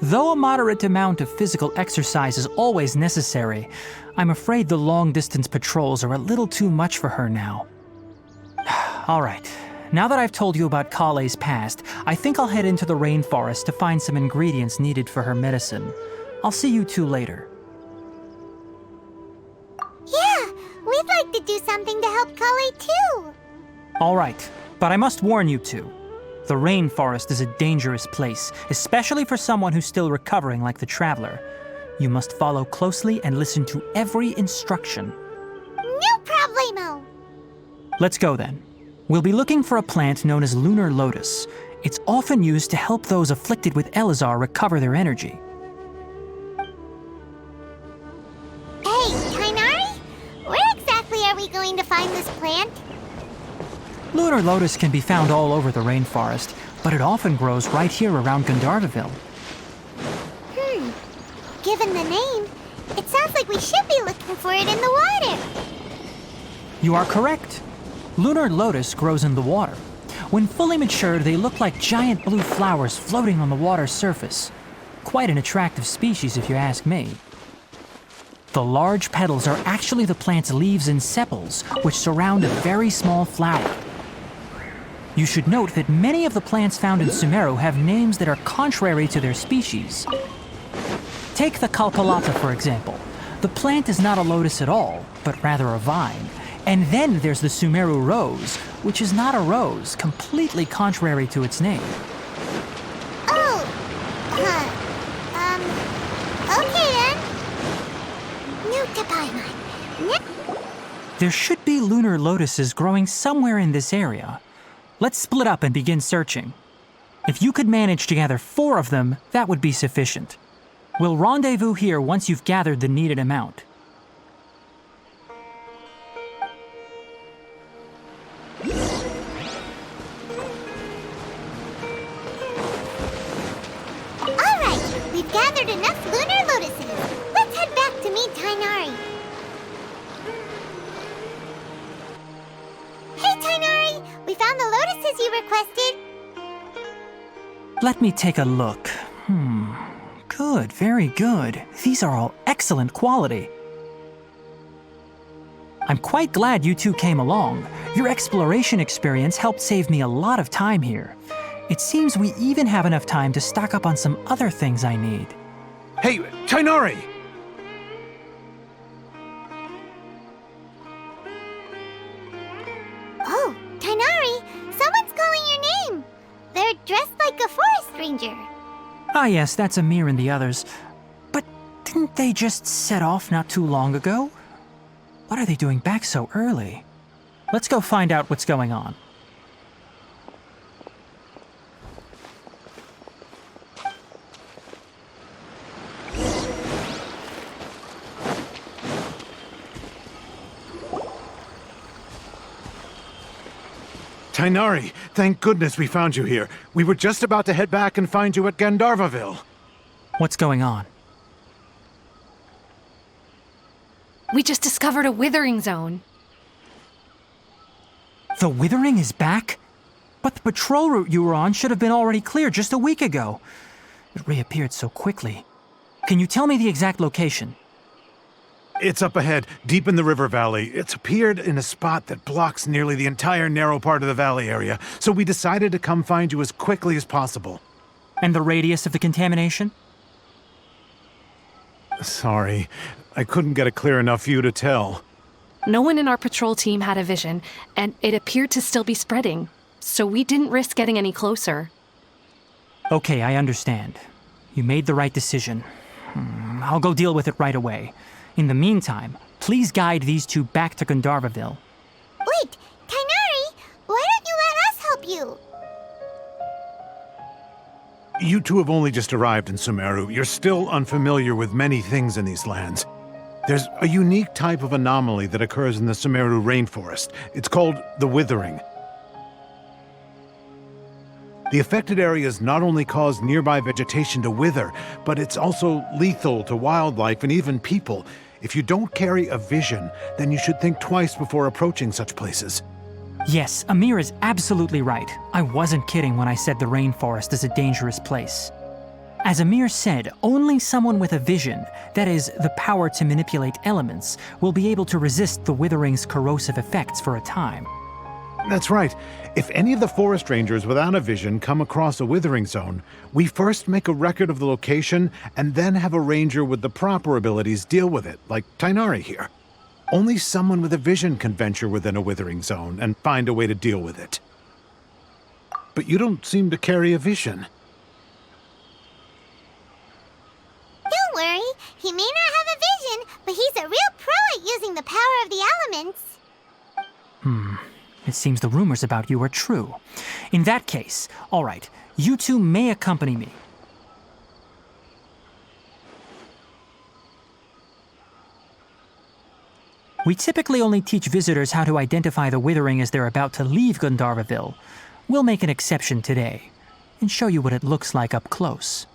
Though a moderate amount of physical exercise is always necessary, I'm afraid the long-distance patrols are a little too much for her now. All right. Now that I've told you about Collei's past, I think I'll head into the rainforest to find some ingredients needed for her medicine. I'll see you two later. Yeah, we'd like to do something to help Collei too. All right, but I must warn you two. The rainforest is a dangerous place, especially for someone who's still recovering like the Traveler. You must follow closely and listen to every instruction. No problemo. Let's go then. We'll be looking for a plant known as lunar lotus. It's often used to help those afflicted with Elazar recover their energy. Hey, Tighnari? Where exactly are we going to find this plant? Lunar lotus can be found all over the rainforest, but it often grows right here around Gandharvaville. Given the name, it sounds like we should be looking for it in the water. You are correct. Lunar lotus grows in the water. When fully matured, they look like giant blue flowers floating on the water's surface. Quite an attractive species, if you ask me. The large petals are actually the plant's leaves and sepals, which surround a very small flower. You should note that many of the plants found in Sumeru have names that are contrary to their species. Take the kalpalata, for example. The plant is not a lotus at all, but rather a vine. And then there's the Sumeru rose, which is not a rose, completely contrary to its name. Oh, okay then. No tapaimon. There should be lunar lotuses growing somewhere in this area. Let's split up and begin searching. If you could manage to gather 4 of them, that would be sufficient. We'll rendezvous here once you've gathered the needed amount. Alright, we've gathered enough lunar lotuses. Let's head back to meet Tighnari. Hey, Tighnari! We found the lotuses you requested. Let me take a look. Good, very good. These are all excellent quality. I'm quite glad you two came along. Your exploration experience helped save me a lot of time here. It seems we even have enough time to stock up on some other things I need. Hey, Tighnari! Oh, Tighnari, someone's calling your name. They're dressed like a forest ranger. Ah yes, that's Amir and the others. But didn't they just set off not too long ago? What are they doing back so early? Let's go find out what's going on. Tighnari, thank goodness we found you here. We were just about to head back and find you at Gandharvaville. What's going on? We just discovered a Withering zone. The Withering is back? But the patrol route you were on should have been already clear just a week ago. It reappeared so quickly. Can you tell me the exact location? It's up ahead, deep in the river valley. It's appeared in a spot that blocks nearly the entire narrow part of the valley area, so we decided to come find you as quickly as possible. And the radius of the contamination? Sorry, I couldn't get a clear enough view to tell. No one in our patrol team had a vision, and it appeared to still be spreading, so we didn't risk getting any closer. Okay, I understand. You made the right decision. I'll go deal with it right away. In the meantime, please guide these two back to Gandharvaville. Wait, Tighnari, why don't you let us help you? You two have only just arrived in Sumeru. You're still unfamiliar with many things in these lands. There's a unique type of anomaly that occurs in the Sumeru rainforest. It's called the Withering. The affected areas not only cause nearby vegetation to wither, but it's also lethal to wildlife and even people. If you don't carry a vision, then you should think twice before approaching such places. Yes, Amir is absolutely right. I wasn't kidding when I said the rainforest is a dangerous place. As Amir said, only someone with a vision, that is, the power to manipulate elements, will be able to resist the Withering's corrosive effects for a time. That's right. If any of the forest rangers without a vision come across a withering zone, we first make a record of the location and then have a ranger with the proper abilities deal with it, like Tighnari here. Only someone with a vision can venture within a withering zone and find a way to deal with it. But you don't seem to carry a vision. Don't worry, he may not have a vision, but he's a real pro at using the power of the elements. It seems the rumors about you are true. In that case, all right, you two may accompany me. We typically only teach visitors how to identify the Withering as they're about to leave Gandharvaville. We'll make an exception today and show you what it looks like up close.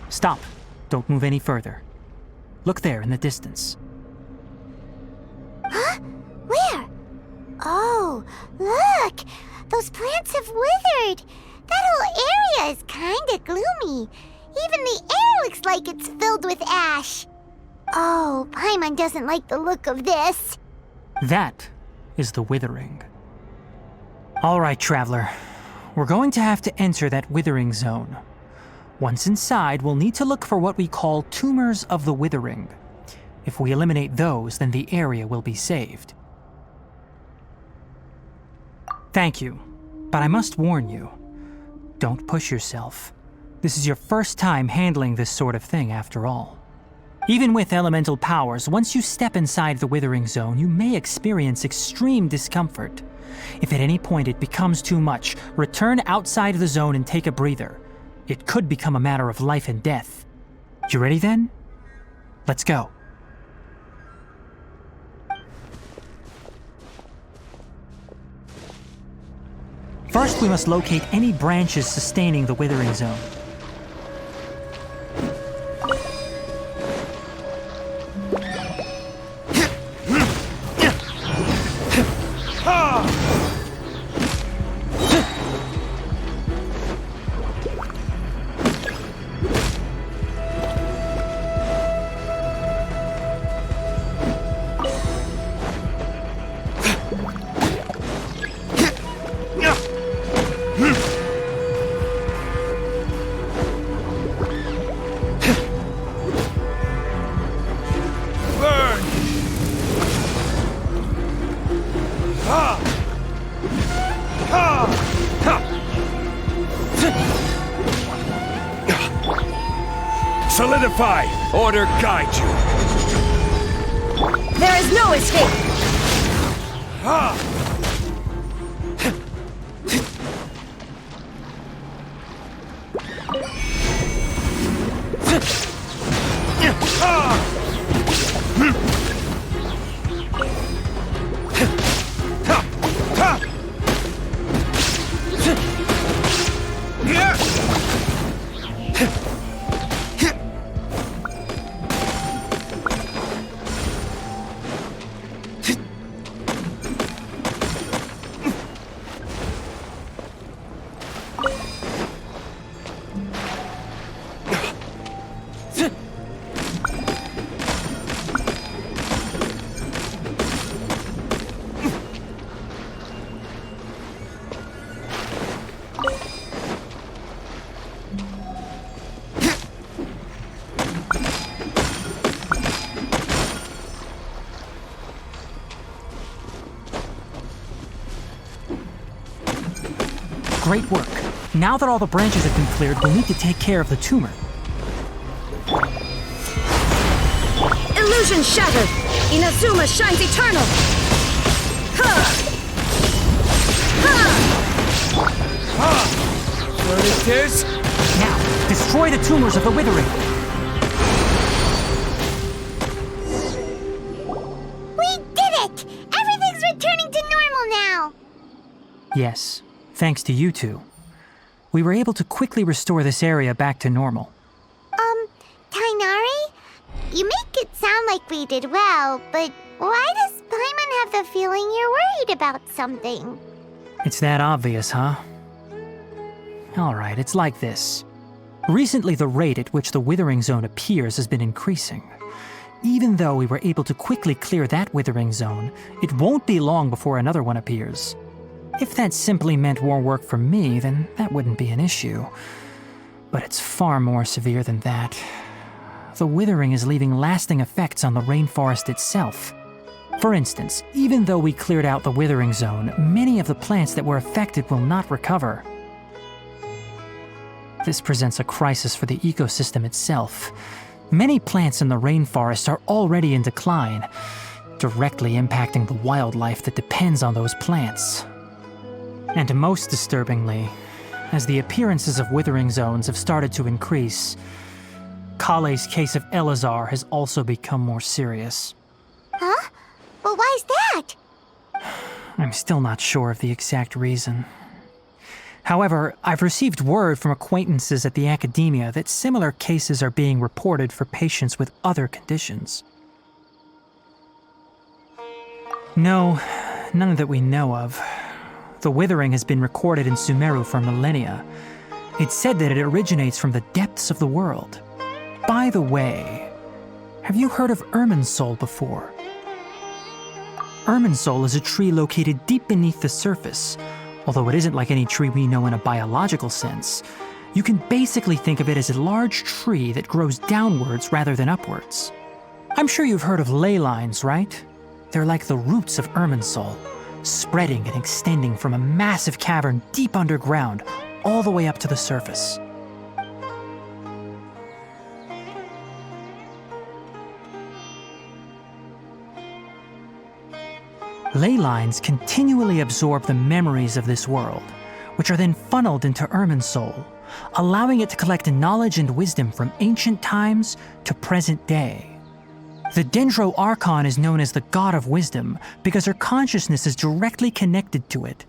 Stop. Don't move any further. Look there in the distance. Huh? Where? Oh, look! Those plants have withered! That whole area is kinda gloomy. Even the air looks like it's filled with ash. Oh, Paimon doesn't like the look of this. That is the Withering. All right, traveler. We're going to have to enter that Withering zone. Once inside, we'll need to look for what we call tumors of the Withering. If we eliminate those, then the area will be saved. Thank you, but I must warn you. Don't push yourself. This is your first time handling this sort of thing, after all. Even with elemental powers, once you step inside the Withering zone, you may experience extreme discomfort. If at any point it becomes too much, return outside the zone and take a breather. It could become a matter of life and death. You ready then? Let's go. First, we must locate any branches sustaining the Withering zone. Solidify! Order guide you! There is no escape! Great work. Now that all the branches have been cleared, we'll need to take care of the tumor. Illusion shattered! Inazuma shines eternal! There it is! Now, destroy the tumors of the Withering! We did it! Everything's returning to normal now! Yes, thanks to you two. We were able to quickly restore this area back to normal. Tighnari? You make make it sound like we did well, but why does Paimon have the feeling you're worried about something? It's that obvious, huh? Alright, it's like this. Recently, the rate at which the Withering Zone appears has been increasing. Even though we were able to quickly clear that Withering Zone, it won't be long before another one appears. If that simply meant more work for me, then that wouldn't be an issue. But it's far more severe than that. The Withering is leaving lasting effects on the rainforest itself. For instance, even though we cleared out the Withering Zone, many of the plants that were affected will not recover. This presents a crisis for the ecosystem itself. Many plants in the rainforest are already in decline, directly impacting the wildlife that depends on those plants. And most disturbingly, as the appearances of Withering Zones have started to increase, Collei's case of Elazar has also become more serious. Huh? Well, why is that? I'm still not sure of the exact reason. However, I've received word from acquaintances at the academia that similar cases are being reported for patients with other conditions. No, none that we know of. The Withering has been recorded in Sumeru for millennia. It's said that it originates from the depths of the world. By the way, have you heard of Irminsul before? Irminsul is a tree located deep beneath the surface. Although it isn't like any tree we know in a biological sense, you can basically think of it as a large tree that grows downwards rather than upwards. I'm sure you've heard of ley lines, right? They're like the roots of Irminsul, spreading and extending from a massive cavern deep underground all the way up to the surface. Ley lines continually absorb the memories of this world, which are then funneled into Irminsul, allowing it to collect knowledge and wisdom from ancient times to present day. The Dendro Archon is known as the God of Wisdom because her consciousness is directly connected to it.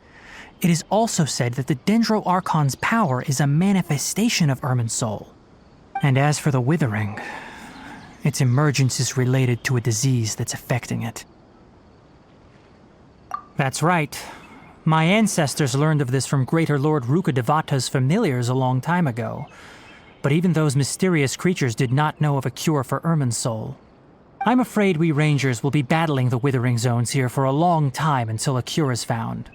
It is also said that the Dendro Archon's power is a manifestation of Irminsul. And as for the Withering, its emergence is related to a disease that's affecting it. That's right. My ancestors learned of this from Greater Lord Rukkhadevata's familiars a long time ago. But even those mysterious creatures did not know of a cure for Irminsul. I'm afraid we Rangers will be battling the Withering Zones here for a long time until a cure is found.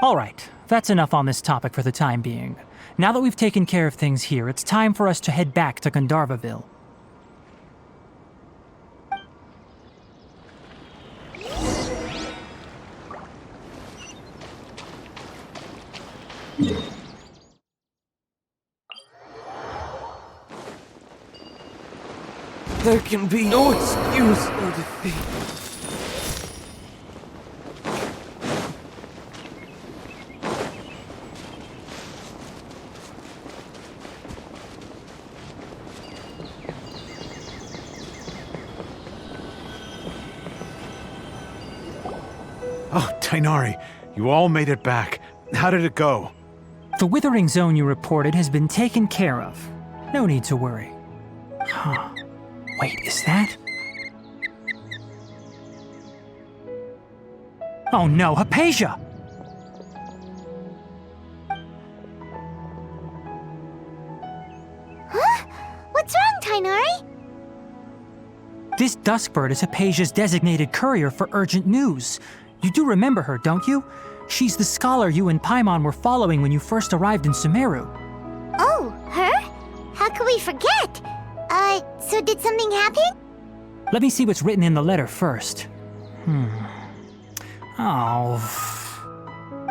Alright, that's enough on this topic for the time being. Now that we've taken care of things here, it's time for us to head back to Gandharvaville. There can be no excuse for defeat. Oh, Tighnari, you all made it back. How did it go? The Withering Zone you reported has been taken care of. No need to worry. Huh. Wait, is that? Oh no, Hypatia! Huh? What's wrong, Tighnari? This Duskbird is Hypasia's designated courier for urgent news. You do remember her, don't you? She's the scholar you and Paimon were following when you first arrived in Sumeru. Oh, her? How could we forget? So did something happen? Let me see what's written in the letter first. Oh.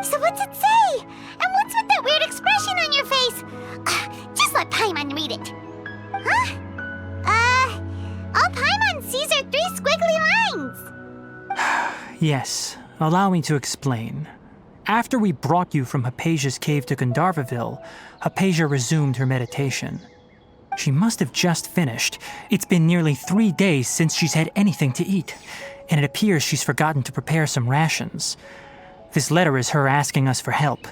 So what's it say? And what's with that weird expression on your face? Just let Paimon read it. Huh? All Paimon sees are 3 squiggly lines. Yes, allow me to explain. After we brought you from Hypasia's cave to Gandharvaville, Hypasia resumed her meditation. She must have just finished. It's been nearly 3 days since she's had anything to eat, and it appears she's forgotten to prepare some rations. This letter is her asking us for help.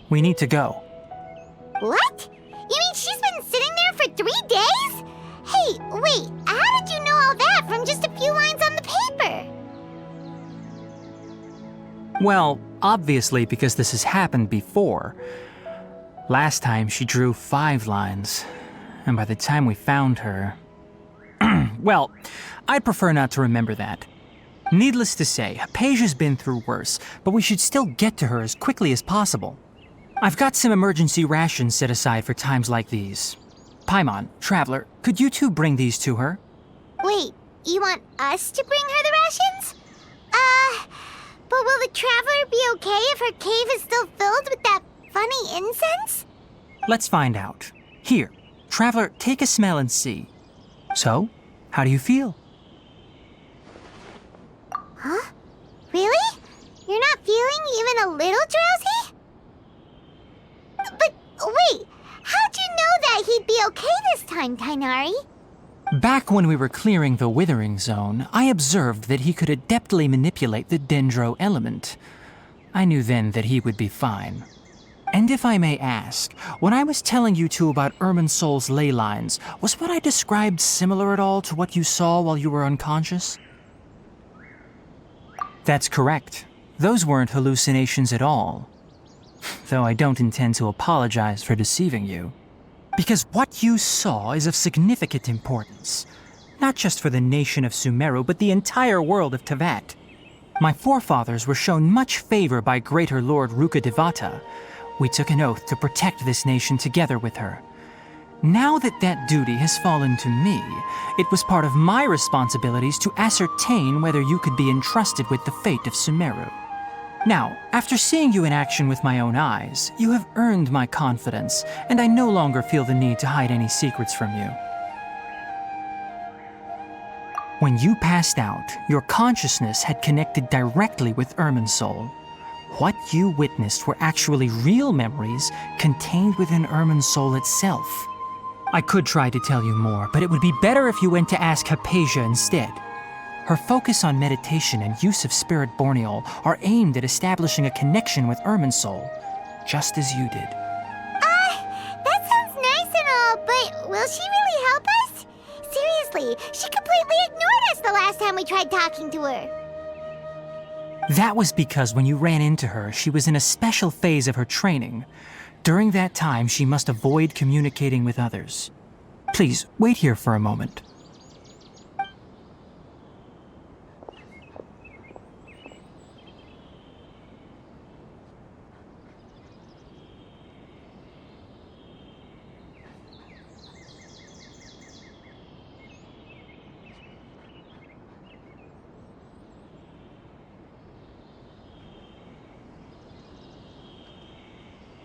We need to go. What? You mean she's been sitting there for 3 days? Hey, wait, how how did you know all that from just a few lines on the paper? Well, obviously because this has happened before. Last time she drew 5 lines, and by the time we found her... Well, I'd prefer not to remember that. Needless to say, Hypasia's been through worse, but we should still get to her as quickly as possible. I've got some emergency rations set aside for times like these. Paimon, Traveler, could you two bring these to her? Wait, you want us to bring her the rations? But will the Traveler be okay if her cave is still filled with that funny incense? Let's find out. Here, Traveler, take a smell and see. So, how do you feel? Huh? Really? You're not feeling even a little drowsy? But wait, how'd you know that he'd be okay this time, Tighnari? Back when we were clearing the Withering zone, I observed that he could adeptly manipulate the dendro element. I knew then that he would be fine. And if I may ask, when I was telling you two about Irminsol's ley lines, was what I described similar at all to what you saw while you were unconscious? That's correct. Those weren't hallucinations at all. Though I don't intend to apologize for deceiving you. Because what you saw is of significant importance. Not just for the nation of Sumeru, but the entire world of Teyvat. My forefathers were shown much favor by Greater Lord Rukkhadevata. We took an oath to protect this nation together with her. Now that that duty has fallen to me, it was part of my responsibilities to ascertain whether you could be entrusted with the fate of Sumeru. Now, after seeing you in action with my own eyes, you have earned my confidence, and I no longer feel the need to hide any secrets from you. When you passed out, your consciousness had connected directly with Irminsol. What you witnessed were actually real memories contained within Irminsol itself. I could try to tell you more, but it would be better if you went to ask Hypasia instead. Her focus on meditation and use of Spirit Borneol are aimed at establishing a connection with Irminsol, just as you did. That sounds nice and all, but will she really help us? Seriously, she completely ignored us the last time we tried talking to her. That was because when you ran into her, she was in a special phase of her training. During that time, she must avoid communicating with others. Please, wait here for a moment.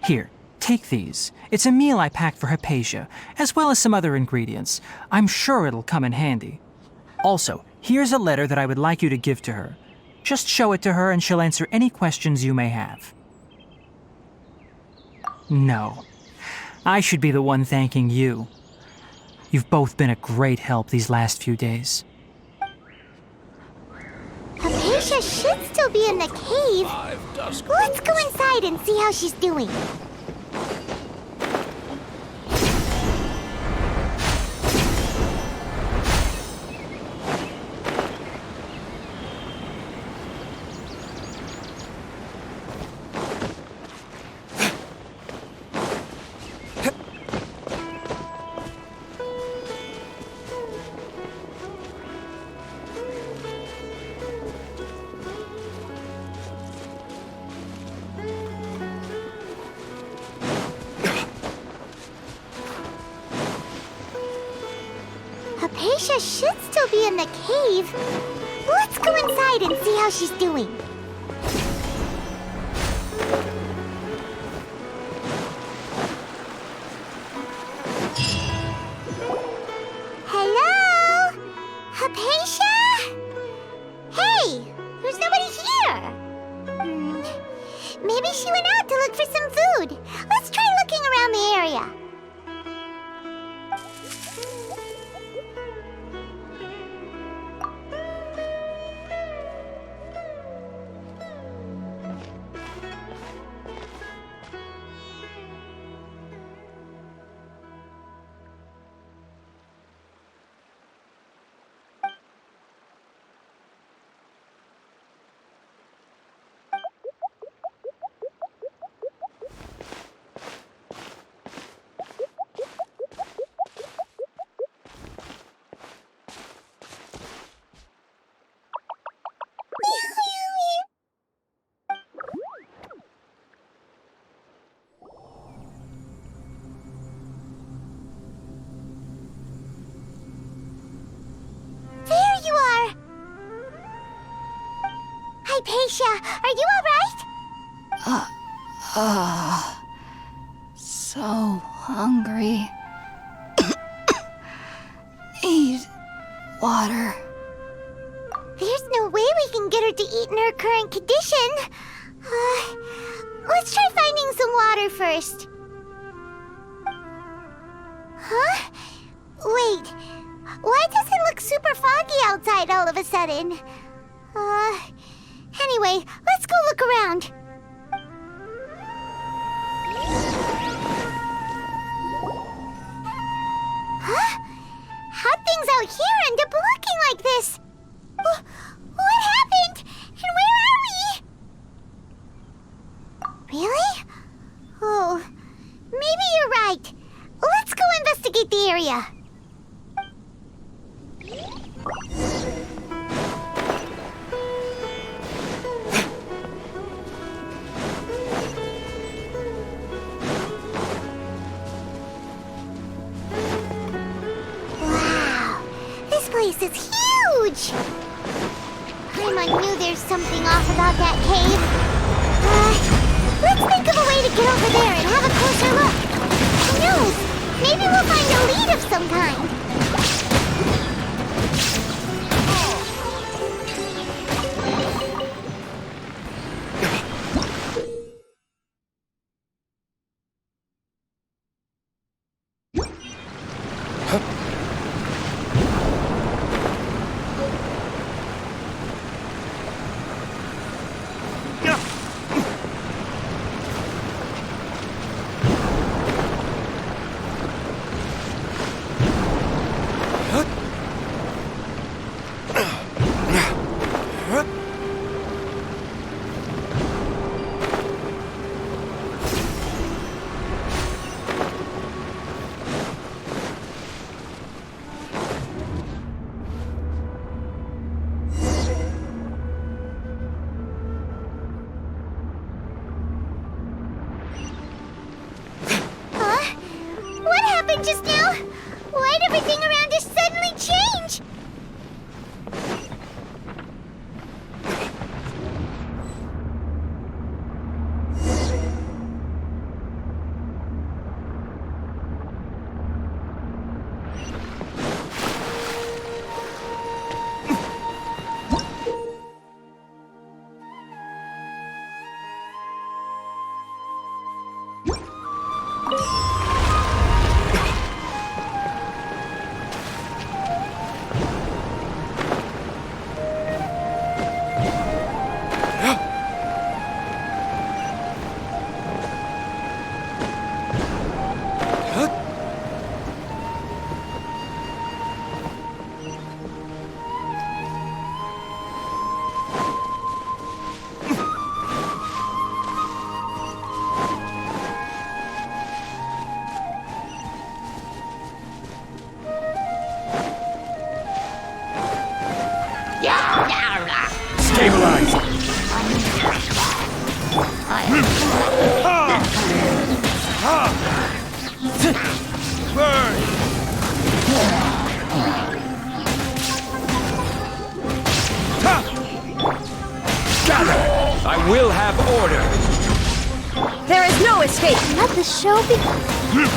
Here, take these. It's a meal I packed for Hypasia, as well as some other ingredients. I'm sure it'll come in handy. Also, here's a letter that I would like you to give to her. Just show it to her and she'll answer any questions you may have. No. I should be the one thanking you. You've both been a great help these last few days. Hypasia should still be in the cave. Let's go inside and see how she's doing. Hypasia should still be in the cave. Let's go inside and see how she's doing. Hello? Hypasia? Hey, there's nobody here. Maybe she went out to look for some food. Let's try looking around the area. Hypatia, are you alright? So hungry. Need water. There's no way we can get her to eat in her current condition. Let's try finding some water first. Huh? Wait. Why does it look super foggy outside all of a sudden? Anyway, let's go look around. Huh? How'd things out here end up looking like this? What happened? And where are we? Really? Oh, maybe you're right. Let's go investigate the area. Wow, this place is huge! I knew there's something off about that cave. Let's think of a way to get over there and have a closer look. Who knows? Maybe we'll find a lead of some kind. Just now? Why'd everything around us suddenly change? Stabilize! Burn! Gather! I will have order! There is no escape! Let the show begin.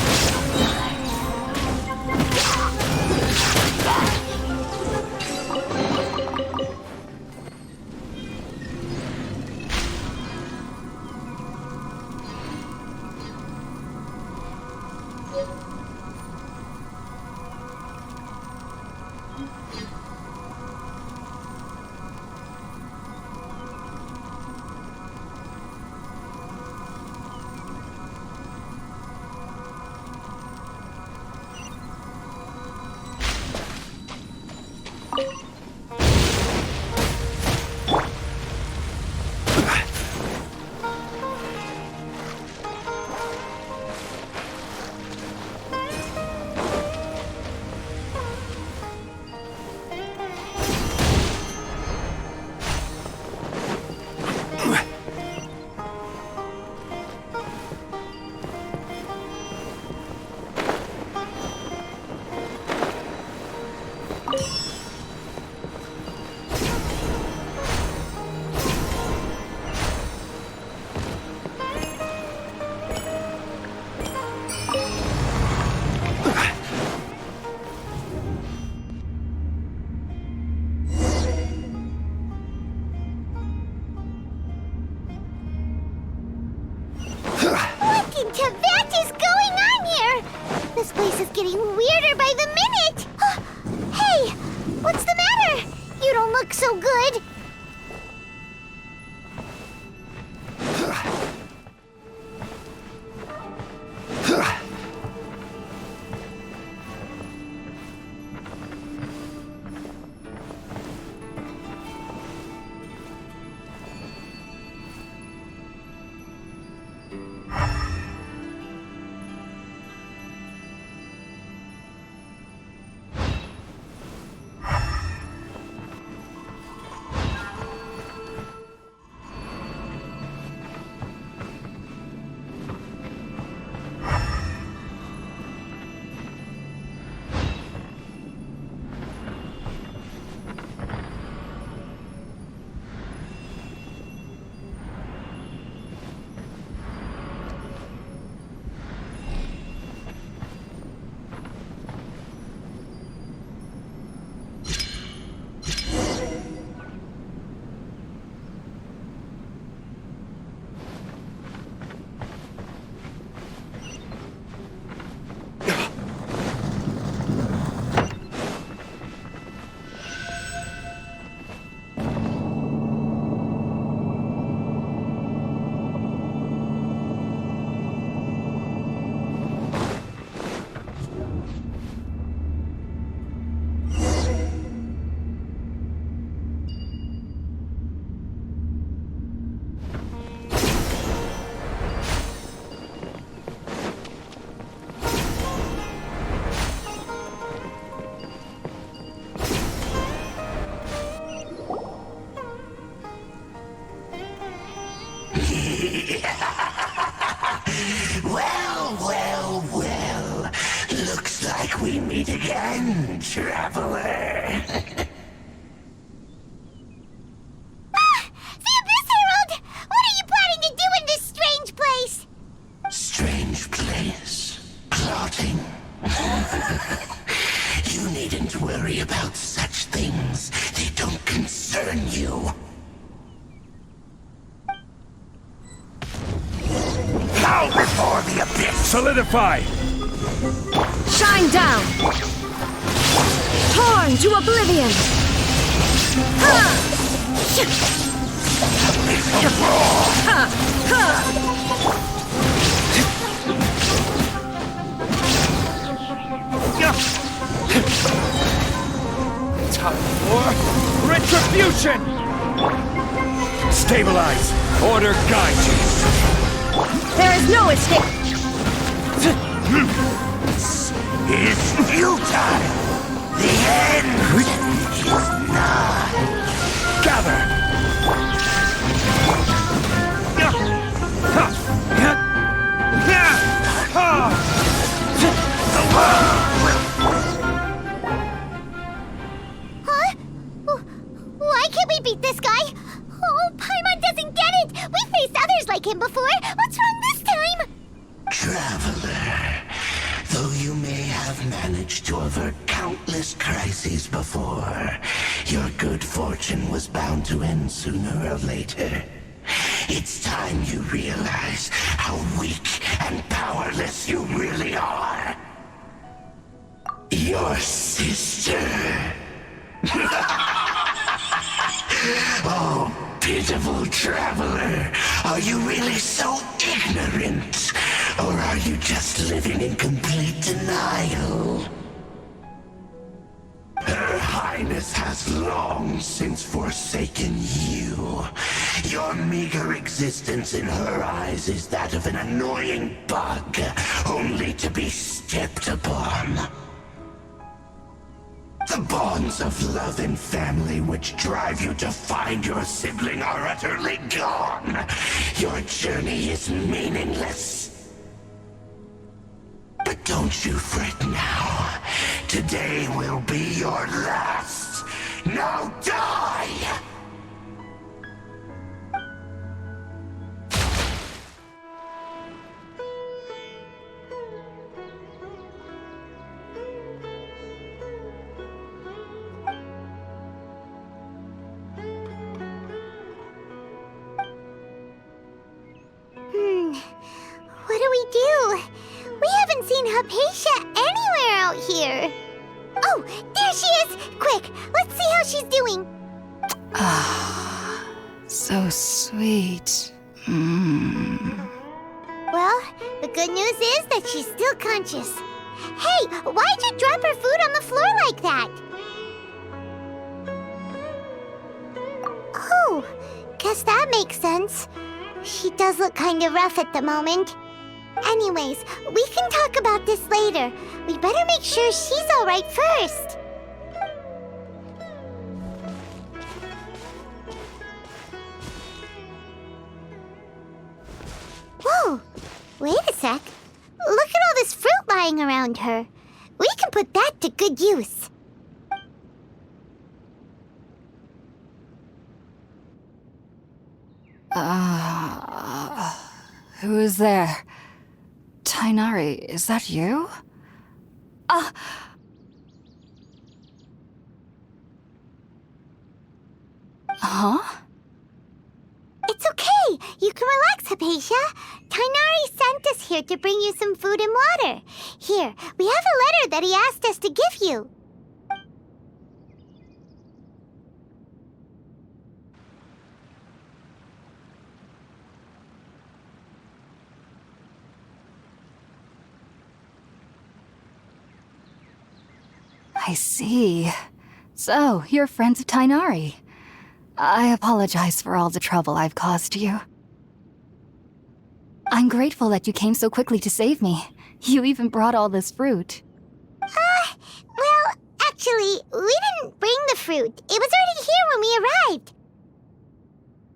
getting weirder by the minute! Hey, what's the matter? You don't look so good. Looks like we meet again, traveler. The Abyss Herald! What are you planning to do in this strange place? Strange place? Plotting? You needn't worry about such things. They don't concern you. Bow before the Abyss! Solidify! Shine down! Torn to oblivion! Time for retribution! Stabilize! Order guide you! There is no escape! Is futile! The end is nigh! Gather! Huh? Why can't we beat this guy? Oh, Paimon doesn't get it! We faced others like him before! What's wrong this time? Traveler, though you may have managed to avert countless crises before, your good fortune was bound to end sooner or later. It's time you realize how weak and powerless you really are. Your sister. Oh, pitiful traveler. Are you really so ignorant? Or are you just living in complete denial? Her Highness has long since forsaken you. Your meager existence in her eyes is that of an annoying bug, only to be stepped upon. The bonds of love and family which drive you to find your sibling are utterly gone. Your journey is meaningless. But don't you fret now. Today will be your last. Now die! What do we do? We haven't seen Hypatia anywhere how she's doing. Ah, so sweet. Well, the good news is that she's still conscious. Hey, why'd you drop her food on the floor like that? Oh, guess that makes sense. She does look kind of rough at the moment. Anyways, we can talk about this later. We better make sure she's all right first. Whoa, wait a sec. Look at all this fruit lying around her. We can put that to good use. Who is there? Tighnari, is that you? Huh? It's okay. You can relax, Haypasia. Tighnari sent us here to bring you some food and water. Here, we have a letter that he asked us to give you. I see. So, you're friends of Tighnari. I apologize for all the trouble I've caused you. I'm grateful that you came so quickly to save me. You even brought all this fruit. Well, actually, we didn't bring the fruit. It was already here when we arrived.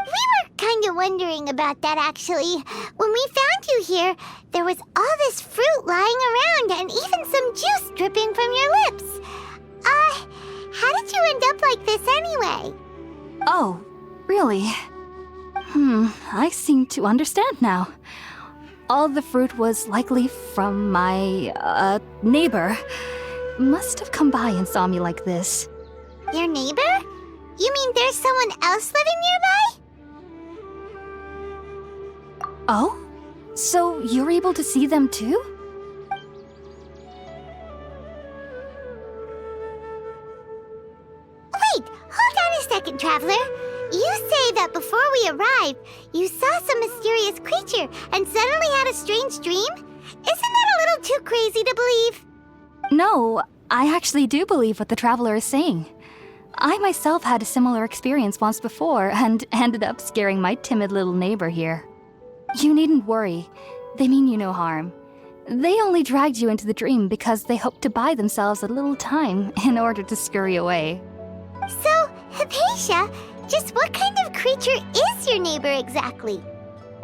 We were kind of wondering about that, actually. When we found you here, there was all this fruit lying around and even some juice dripping from your lips. How did you end up like this anyway? Oh, really? I seem to understand now. All the fruit was likely from my, neighbor. Must have come by and saw me like this. Your neighbor? You mean there's someone else living nearby? Oh? So you're able to see them too? Wait, hold on a second, Traveler. You say that before we arrived, you saw some mysterious creature and suddenly had a strange dream? Isn't that a little too crazy to believe? No, I actually do believe what the Traveler is saying. I myself had a similar experience once before and ended up scaring my timid little neighbor here. You needn't worry. They mean you no harm. They only dragged you into the dream because they hoped to buy themselves a little time in order to scurry away. So, Haypasia, just what kind of creature is your neighbor exactly?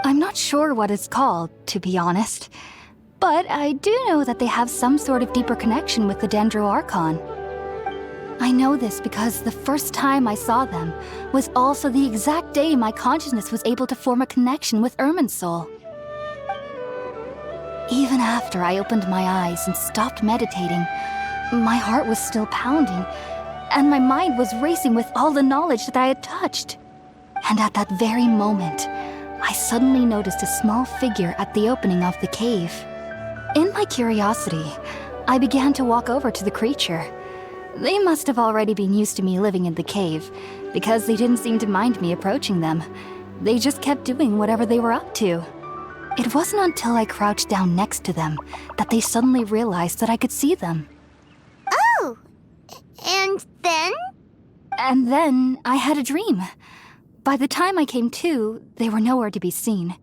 I'm not sure what it's called, to be honest. But I do know that they have some sort of deeper connection with the Dendro Archon. I know this because the first time I saw them was also the exact day my consciousness was able to form a connection with Irminsul. Even after I opened my eyes and stopped meditating, my heart was still pounding, and my mind was racing with all the knowledge that I had touched. And at that very moment, I suddenly noticed a small figure at the opening of the cave. In my curiosity, I began to walk over to the creature. They must have already been used to me living in the cave, because they didn't seem to mind me approaching them. They just kept doing whatever they were up to. It wasn't until I crouched down next to them that they suddenly realized that I could see them. Oh! And then? And then I had a dream. By the time I came to, they were nowhere to be seen.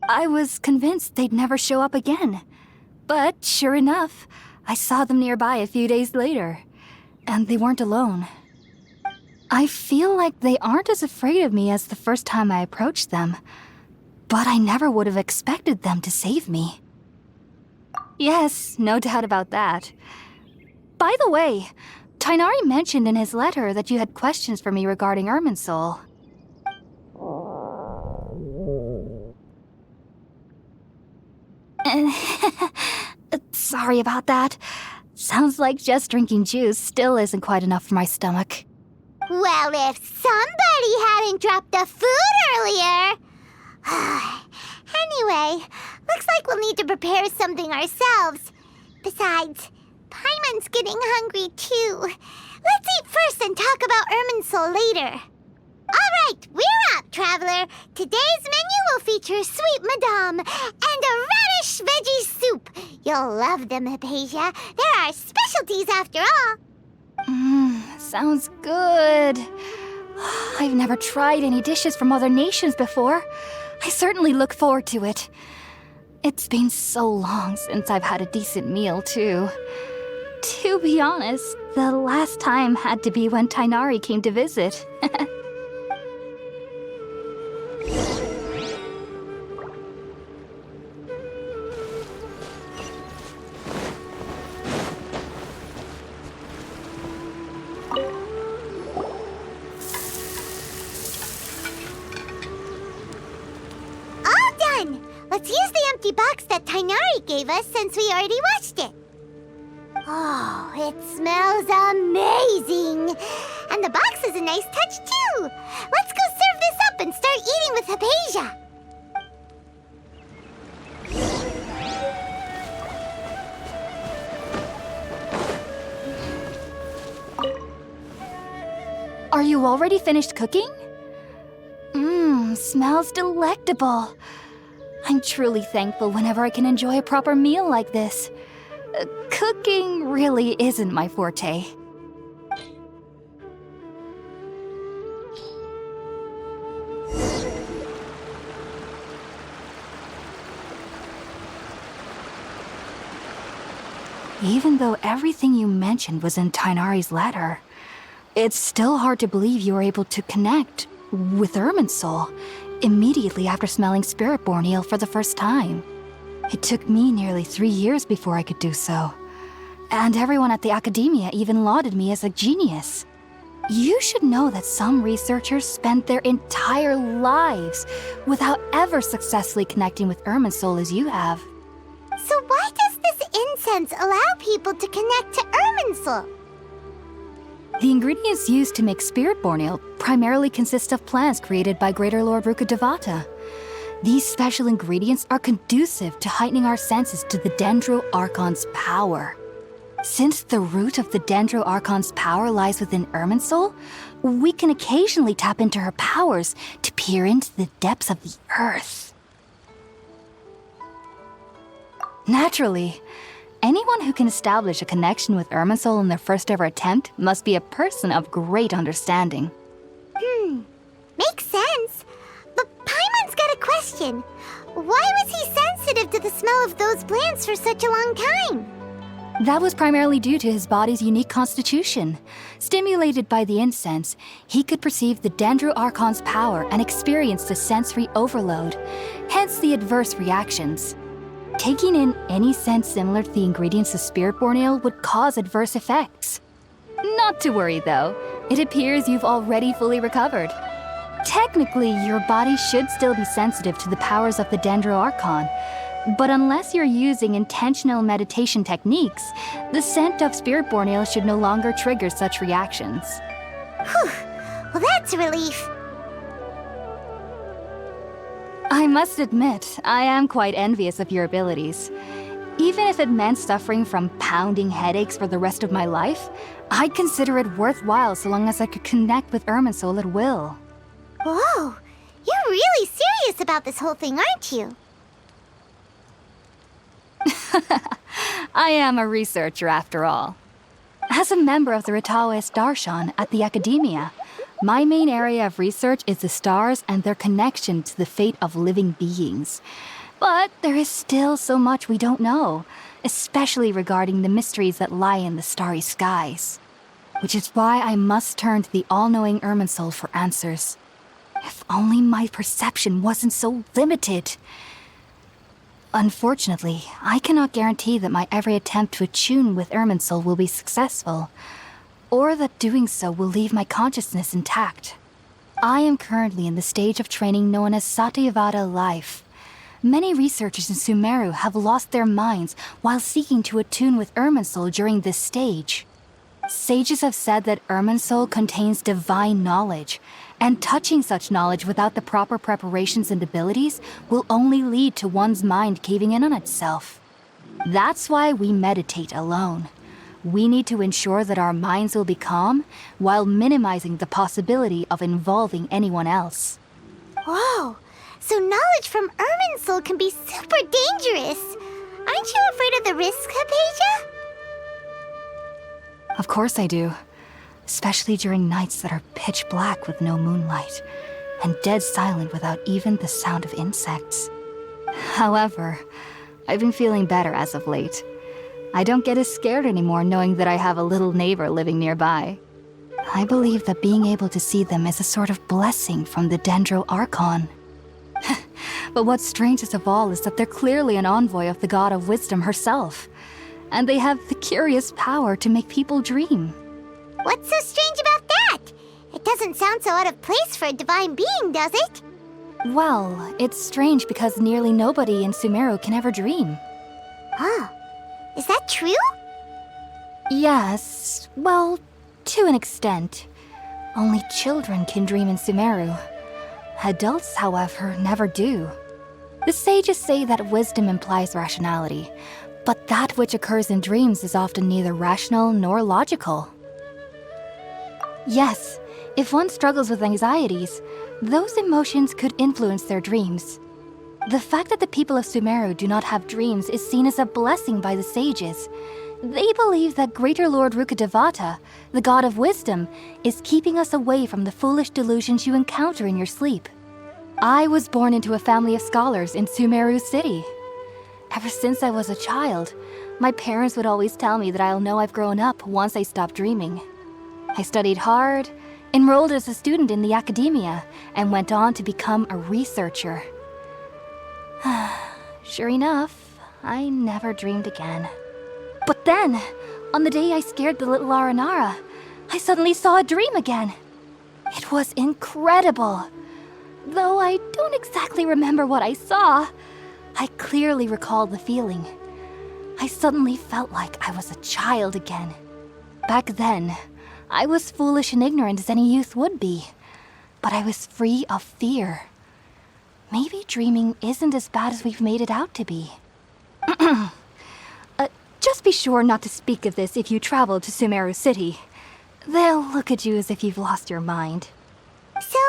I was convinced they'd never show up again. But sure enough, I saw them nearby a few days later. And they weren't alone. I feel like they aren't as afraid of me as the first time I approached them. But I never would have expected them to save me. Yes, no doubt about that. By the way, Tighnari mentioned in his letter that you had questions for me regarding Irminsul. Sorry about that. Sounds like just drinking juice still isn't quite enough for my stomach. Well, if somebody hadn't dropped the food earlier... Anyway, looks like we'll need to prepare something ourselves. Besides, Paimon's getting hungry too. Let's eat first and talk about Irminsul later. Alright, we're up, traveler. Today's menu will feature sweet madame and a radish veggie soup. You'll love them, Hypatia. They're our specialties after all. Sounds good. I've never tried any dishes from other nations before. I certainly look forward to it. It's been so long since I've had a decent meal, too. To be honest, the last time had to be when Tighnari came to visit. Let's use the empty box that Tighnari gave us since we already washed it. Oh, it smells amazing! And the box is a nice touch too! Let's go serve this up and start eating with Hypatia! Are you already finished cooking? Smells delectable. I'm truly thankful whenever I can enjoy a proper meal like this. Cooking really isn't my forte. Even though everything you mentioned was in Tighnari's letter, it's still hard to believe you were able to connect with Irminsul immediately after smelling spirit-born eel for the first time. It took me nearly 3 years before I could do so. And everyone at the academia even lauded me as a genius. You should know that some researchers spent their entire lives without ever successfully connecting with Irminsul as you have. So why does this incense allow people to connect to Irminsul? The ingredients used to make spirit-born ale primarily consist of plants created by Greater Lord Rukkhadevata. These special ingredients are conducive to heightening our senses to the Dendro Archon's power. Since the root of the Dendro Archon's power lies within Irminsul, we can occasionally tap into her powers to peer into the depths of the earth. Naturally, anyone who can establish a connection with Irminsul in their first ever attempt must be a person of great understanding. Makes sense. But Paimon's got a question. Why was he sensitive to the smell of those plants for such a long time? That was primarily due to his body's unique constitution. Stimulated by the incense, he could perceive the Dendro Archon's power and experience the sensory overload, hence the adverse reactions. Taking in any scent similar to the ingredients of spirit-born ale would cause adverse effects. Not to worry though, it appears you've already fully recovered. Technically, your body should still be sensitive to the powers of the Dendro Archon, but unless you're using intentional meditation techniques, the scent of spirit-born ale should no longer trigger such reactions. Whew, well that's a relief. I must admit, I am quite envious of your abilities. Even if it meant suffering from pounding headaches for the rest of my life, I'd consider it worthwhile so long as I could connect with Irminsul at will. Whoa, you're really serious about this whole thing, aren't you? I am a researcher after all. As a member of the Ritaoist Darshan at the Academia, my main area of research is the stars and their connection to the fate of living beings. But there is still so much we don't know, especially regarding the mysteries that lie in the starry skies. Which is why I must turn to the all-knowing Irminsul for answers. If only my perception wasn't so limited. Unfortunately, I cannot guarantee that my every attempt to attune with Irminsul will be successful, or that doing so will leave my consciousness intact. I am currently in the stage of training known as Satyavada life. Many researchers in Sumeru have lost their minds while seeking to attune with Irminsul during this stage. Sages have said that Irminsul contains divine knowledge, and touching such knowledge without the proper preparations and abilities will only lead to one's mind caving in on itself. That's why we meditate alone. We need to ensure that our minds will be calm while minimizing the possibility of involving anyone else. Whoa! So knowledge from Irminsul can be super dangerous. Aren't you afraid of the risks, Hypatia? Of course I do. Especially during nights that are pitch black with no moonlight, and dead silent without even the sound of insects. However, I've been feeling better as of late. I don't get as scared anymore knowing that I have a little neighbor living nearby. I believe that being able to see them is a sort of blessing from the Dendro Archon. But what's strangest of all is that they're clearly an envoy of the God of Wisdom herself, and they have the curious power to make people dream. What's so strange about that? It doesn't sound so out of place for a divine being, does it? Well, it's strange because nearly nobody in Sumeru can ever dream. Oh, is that true? Yes, well, to an extent. Only children can dream in Sumeru. Adults, however, never do. The sages say that wisdom implies rationality, but that which occurs in dreams is often neither rational nor logical. Yes, if one struggles with anxieties, those emotions could influence their dreams. The fact that the people of Sumeru do not have dreams is seen as a blessing by the sages. They believe that Greater Lord Rukkhadevata, the god of wisdom, is keeping us away from the foolish delusions you encounter in your sleep. I was born into a family of scholars in Sumeru City. Ever since I was a child, my parents would always tell me that I'll know I've grown up once I stop dreaming. I studied hard, enrolled as a student in the academia, and went on to become a researcher. Sure enough, I never dreamed again. But then, on the day I scared the little Aranara, I suddenly saw a dream again. It was incredible. Though I don't exactly remember what I saw, I clearly recall the feeling. I suddenly felt like I was a child again. Back then, I was foolish and ignorant as any youth would be, but I was free of fear. Maybe dreaming isn't as bad as we've made it out to be. Just be sure not to speak of this if you travel to Sumeru City. They'll look at you as if you've lost your mind. So,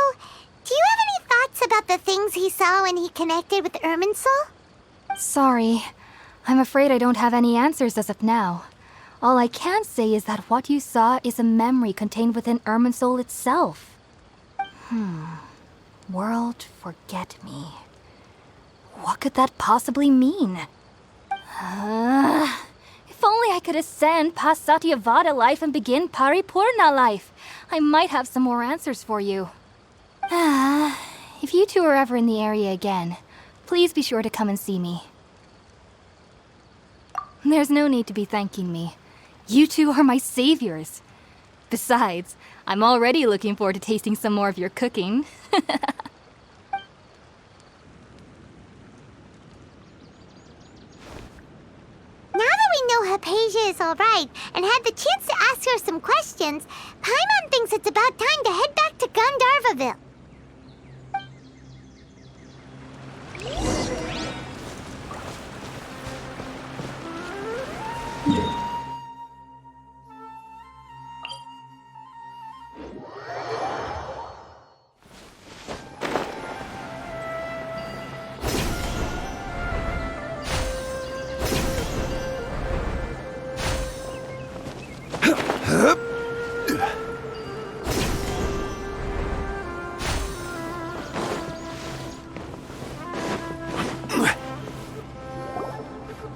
do you have any thoughts about the things he saw when he connected with Irminsul? Sorry. I'm afraid I don't have any answers as of now. All I can say is that what you saw is a memory contained within Irminsul itself. World forget me. What could that possibly mean? If only I could ascend past Satyavada life and begin Paripurna life, I might have some more answers for you. If you two are ever in the area again, please be sure to come and see me. There's no need to be thanking me. You two are my saviors. Besides, I'm already looking forward to tasting some more of your cooking. Now that we know Hypatia is alright and had the chance to ask her some questions, Paimon thinks it's about time to head back to Gandharvaville.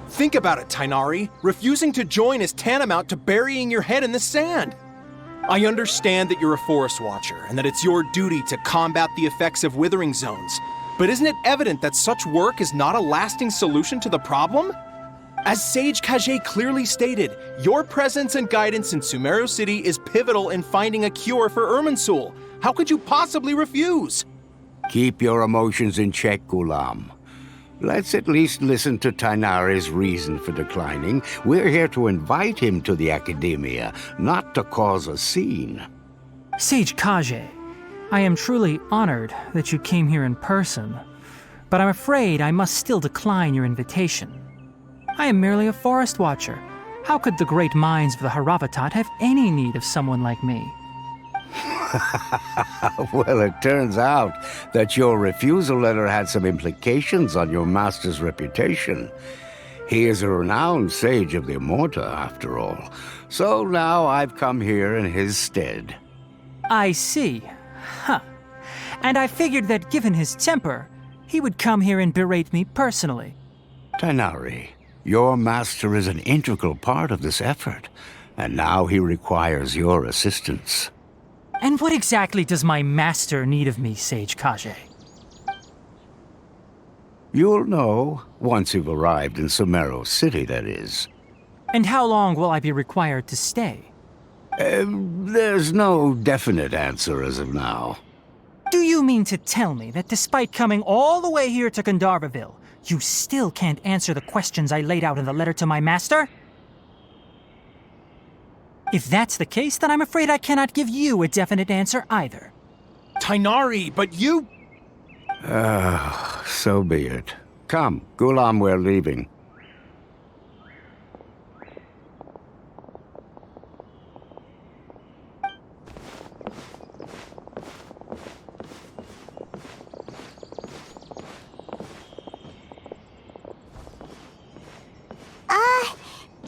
Think about it, Tighnari. Refusing to join is tantamount to burying your head in the sand. I understand that you're a forest watcher and that it's your duty to combat the effects of withering zones, but isn't it evident that such work is not a lasting solution to the problem? As Sage Kage clearly stated, your presence and guidance in Sumeru City is pivotal in finding a cure for Irminsul. How could you possibly refuse? Keep your emotions in check, Ghulam. Let's at least listen to Tighnari's reason for declining. We're here to invite him to the Academia, not to cause a scene. Sage Kage, I am truly honored that you came here in person, but I'm afraid I must still decline your invitation. I am merely a forest watcher, How could the great minds of the Haravatat have any need of someone like me? Well, it turns out that your refusal letter had some implications on your master's reputation. He is a renowned sage of the Immorta, after all. So now I've come here in his stead. I see. Huh. And I figured that given his temper, he would come here and berate me personally. Tighnari, your master is an integral part of this effort, and now he requires your assistance. And what exactly does my master need of me, Sage Collei? You'll know, once you've arrived in Sumeru City, that is. And how long will I be required to stay? There's no definite answer as of now. Do you mean to tell me that despite coming all the way here to Gandharvaville, you still can't answer the questions I laid out in the letter to my master? If that's the case, then I'm afraid I cannot give you a definite answer either. Tighnari, but you... So be it. Come, Gulam, we're leaving.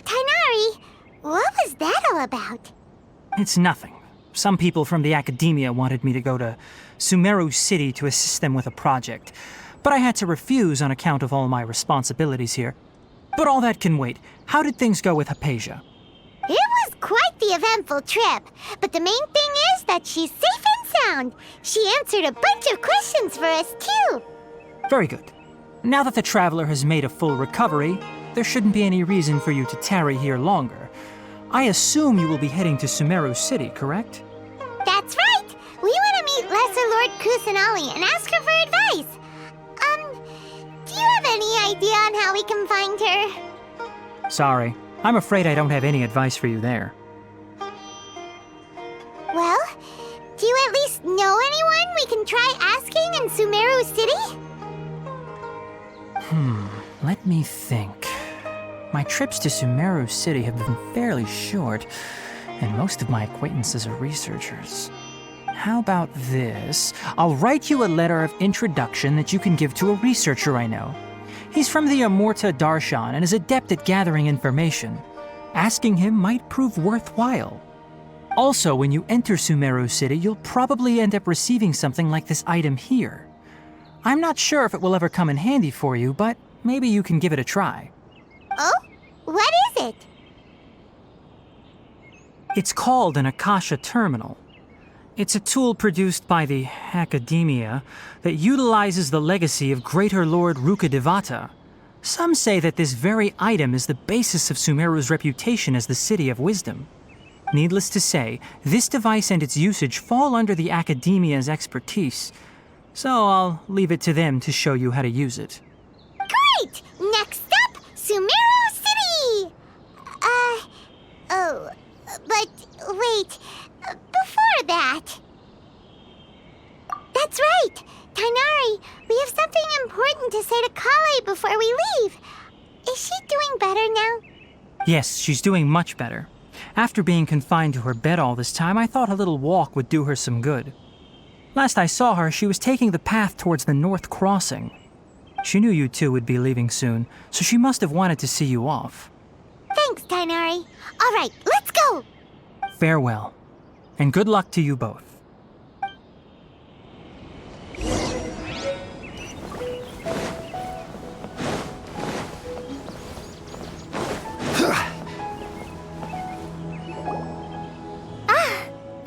Tighnari, what was that all about? It's nothing. Some people from the academia wanted me to go to Sumeru City to assist them with a project, but I had to refuse on account of all my responsibilities here. But all that can wait. How did things go with Hypatia? It was quite the eventful trip, but the main thing is that she's safe and sound. She answered a bunch of questions for us, too. Very good. Now that the traveler has made a full recovery, there shouldn't be any reason for you to tarry here longer. I assume you will be heading to Sumeru City, correct? That's right! We want to meet Lesser Lord Kusanali and ask her for advice. Do you have any idea on how we can find her? Sorry. I'm afraid I don't have any advice for you there. Well, do you at least know anyone we can try asking in Sumeru City? Let me think. My trips to Sumeru City have been fairly short, and most of my acquaintances are researchers. How about this? I'll write you a letter of introduction that you can give to a researcher I know. He's from the Immorta Darshan and is adept at gathering information. Asking him might prove worthwhile. Also, when you enter Sumeru City, you'll probably end up receiving something like this item here. I'm not sure if it will ever come in handy for you, but maybe you can give it a try. Oh? What is it? It's called an Akasha Terminal. It's a tool produced by the Academia that utilizes the legacy of Greater Lord Rukkhadevata. Some say that this very item is the basis of Sumeru's reputation as the City of Wisdom. Needless to say, this device and its usage fall under the Academia's expertise, so I'll leave it to them to show you how to use it. Great! Next up, Sumeru City! But wait, before that... That's right! Tighnari, we have something important to say to Collei before we leave. Is she doing better now? Yes, she's doing much better. After being confined to her bed all this time, I thought a little walk would do her some good. Last I saw her, she was taking the path towards the North Crossing. She knew you two would be leaving soon, so she must have wanted to see you off. Thanks, Tighnari. All right, let's go! Farewell, and good luck to you both.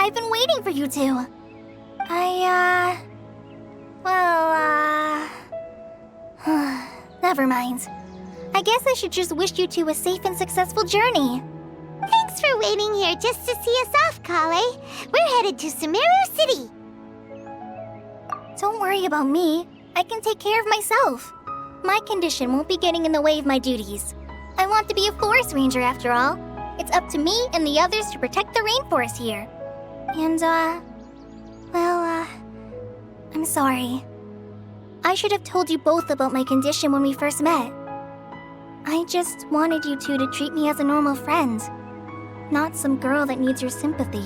I've been waiting for you two. Never mind. I guess I should just wish you two a safe and successful journey. Thanks for waiting here just to see us off, Collei. We're headed to Sumeru City. Don't worry about me. I can take care of myself. My condition won't be getting in the way of my duties. I want to be a forest ranger after all. It's up to me and the others to protect the rainforest here. And, I'm sorry. I should have told you both about my condition when we first met. I just wanted you two to treat me as a normal friend, not some girl that needs your sympathy.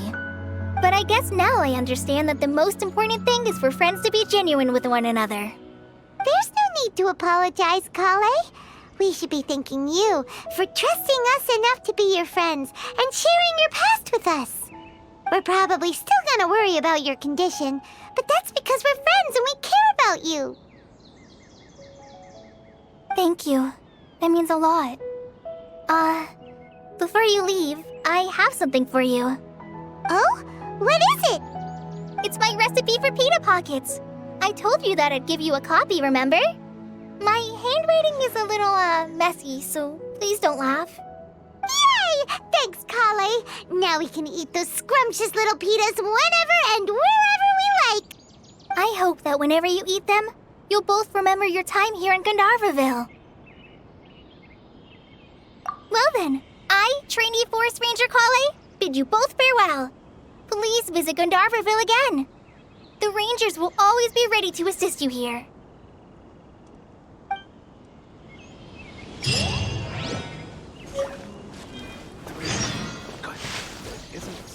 But I guess now I understand that the most important thing is for friends to be genuine with one another. There's no need to apologize, Collei. We should be thanking you for trusting us enough to be your friends and sharing your past with us. We're probably still gonna worry about your condition, but that's because we're friends and we care about you. Thank you. That means a lot. Before you leave, I have something for you. Oh? What is it? It's my recipe for pita pockets. I told you that I'd give you a copy, remember? My handwriting is a little, messy, so please don't laugh. Yay! Thanks, Collei. Now we can eat those scrumptious little pitas whenever and wherever we like. I hope that whenever you eat them, you'll both remember your time here in Gandharvaville. Well then, I, trainee Forest Ranger Collei, bid you both farewell. Please visit Gandharvaville again. The Rangers will always be ready to assist you here. Isn't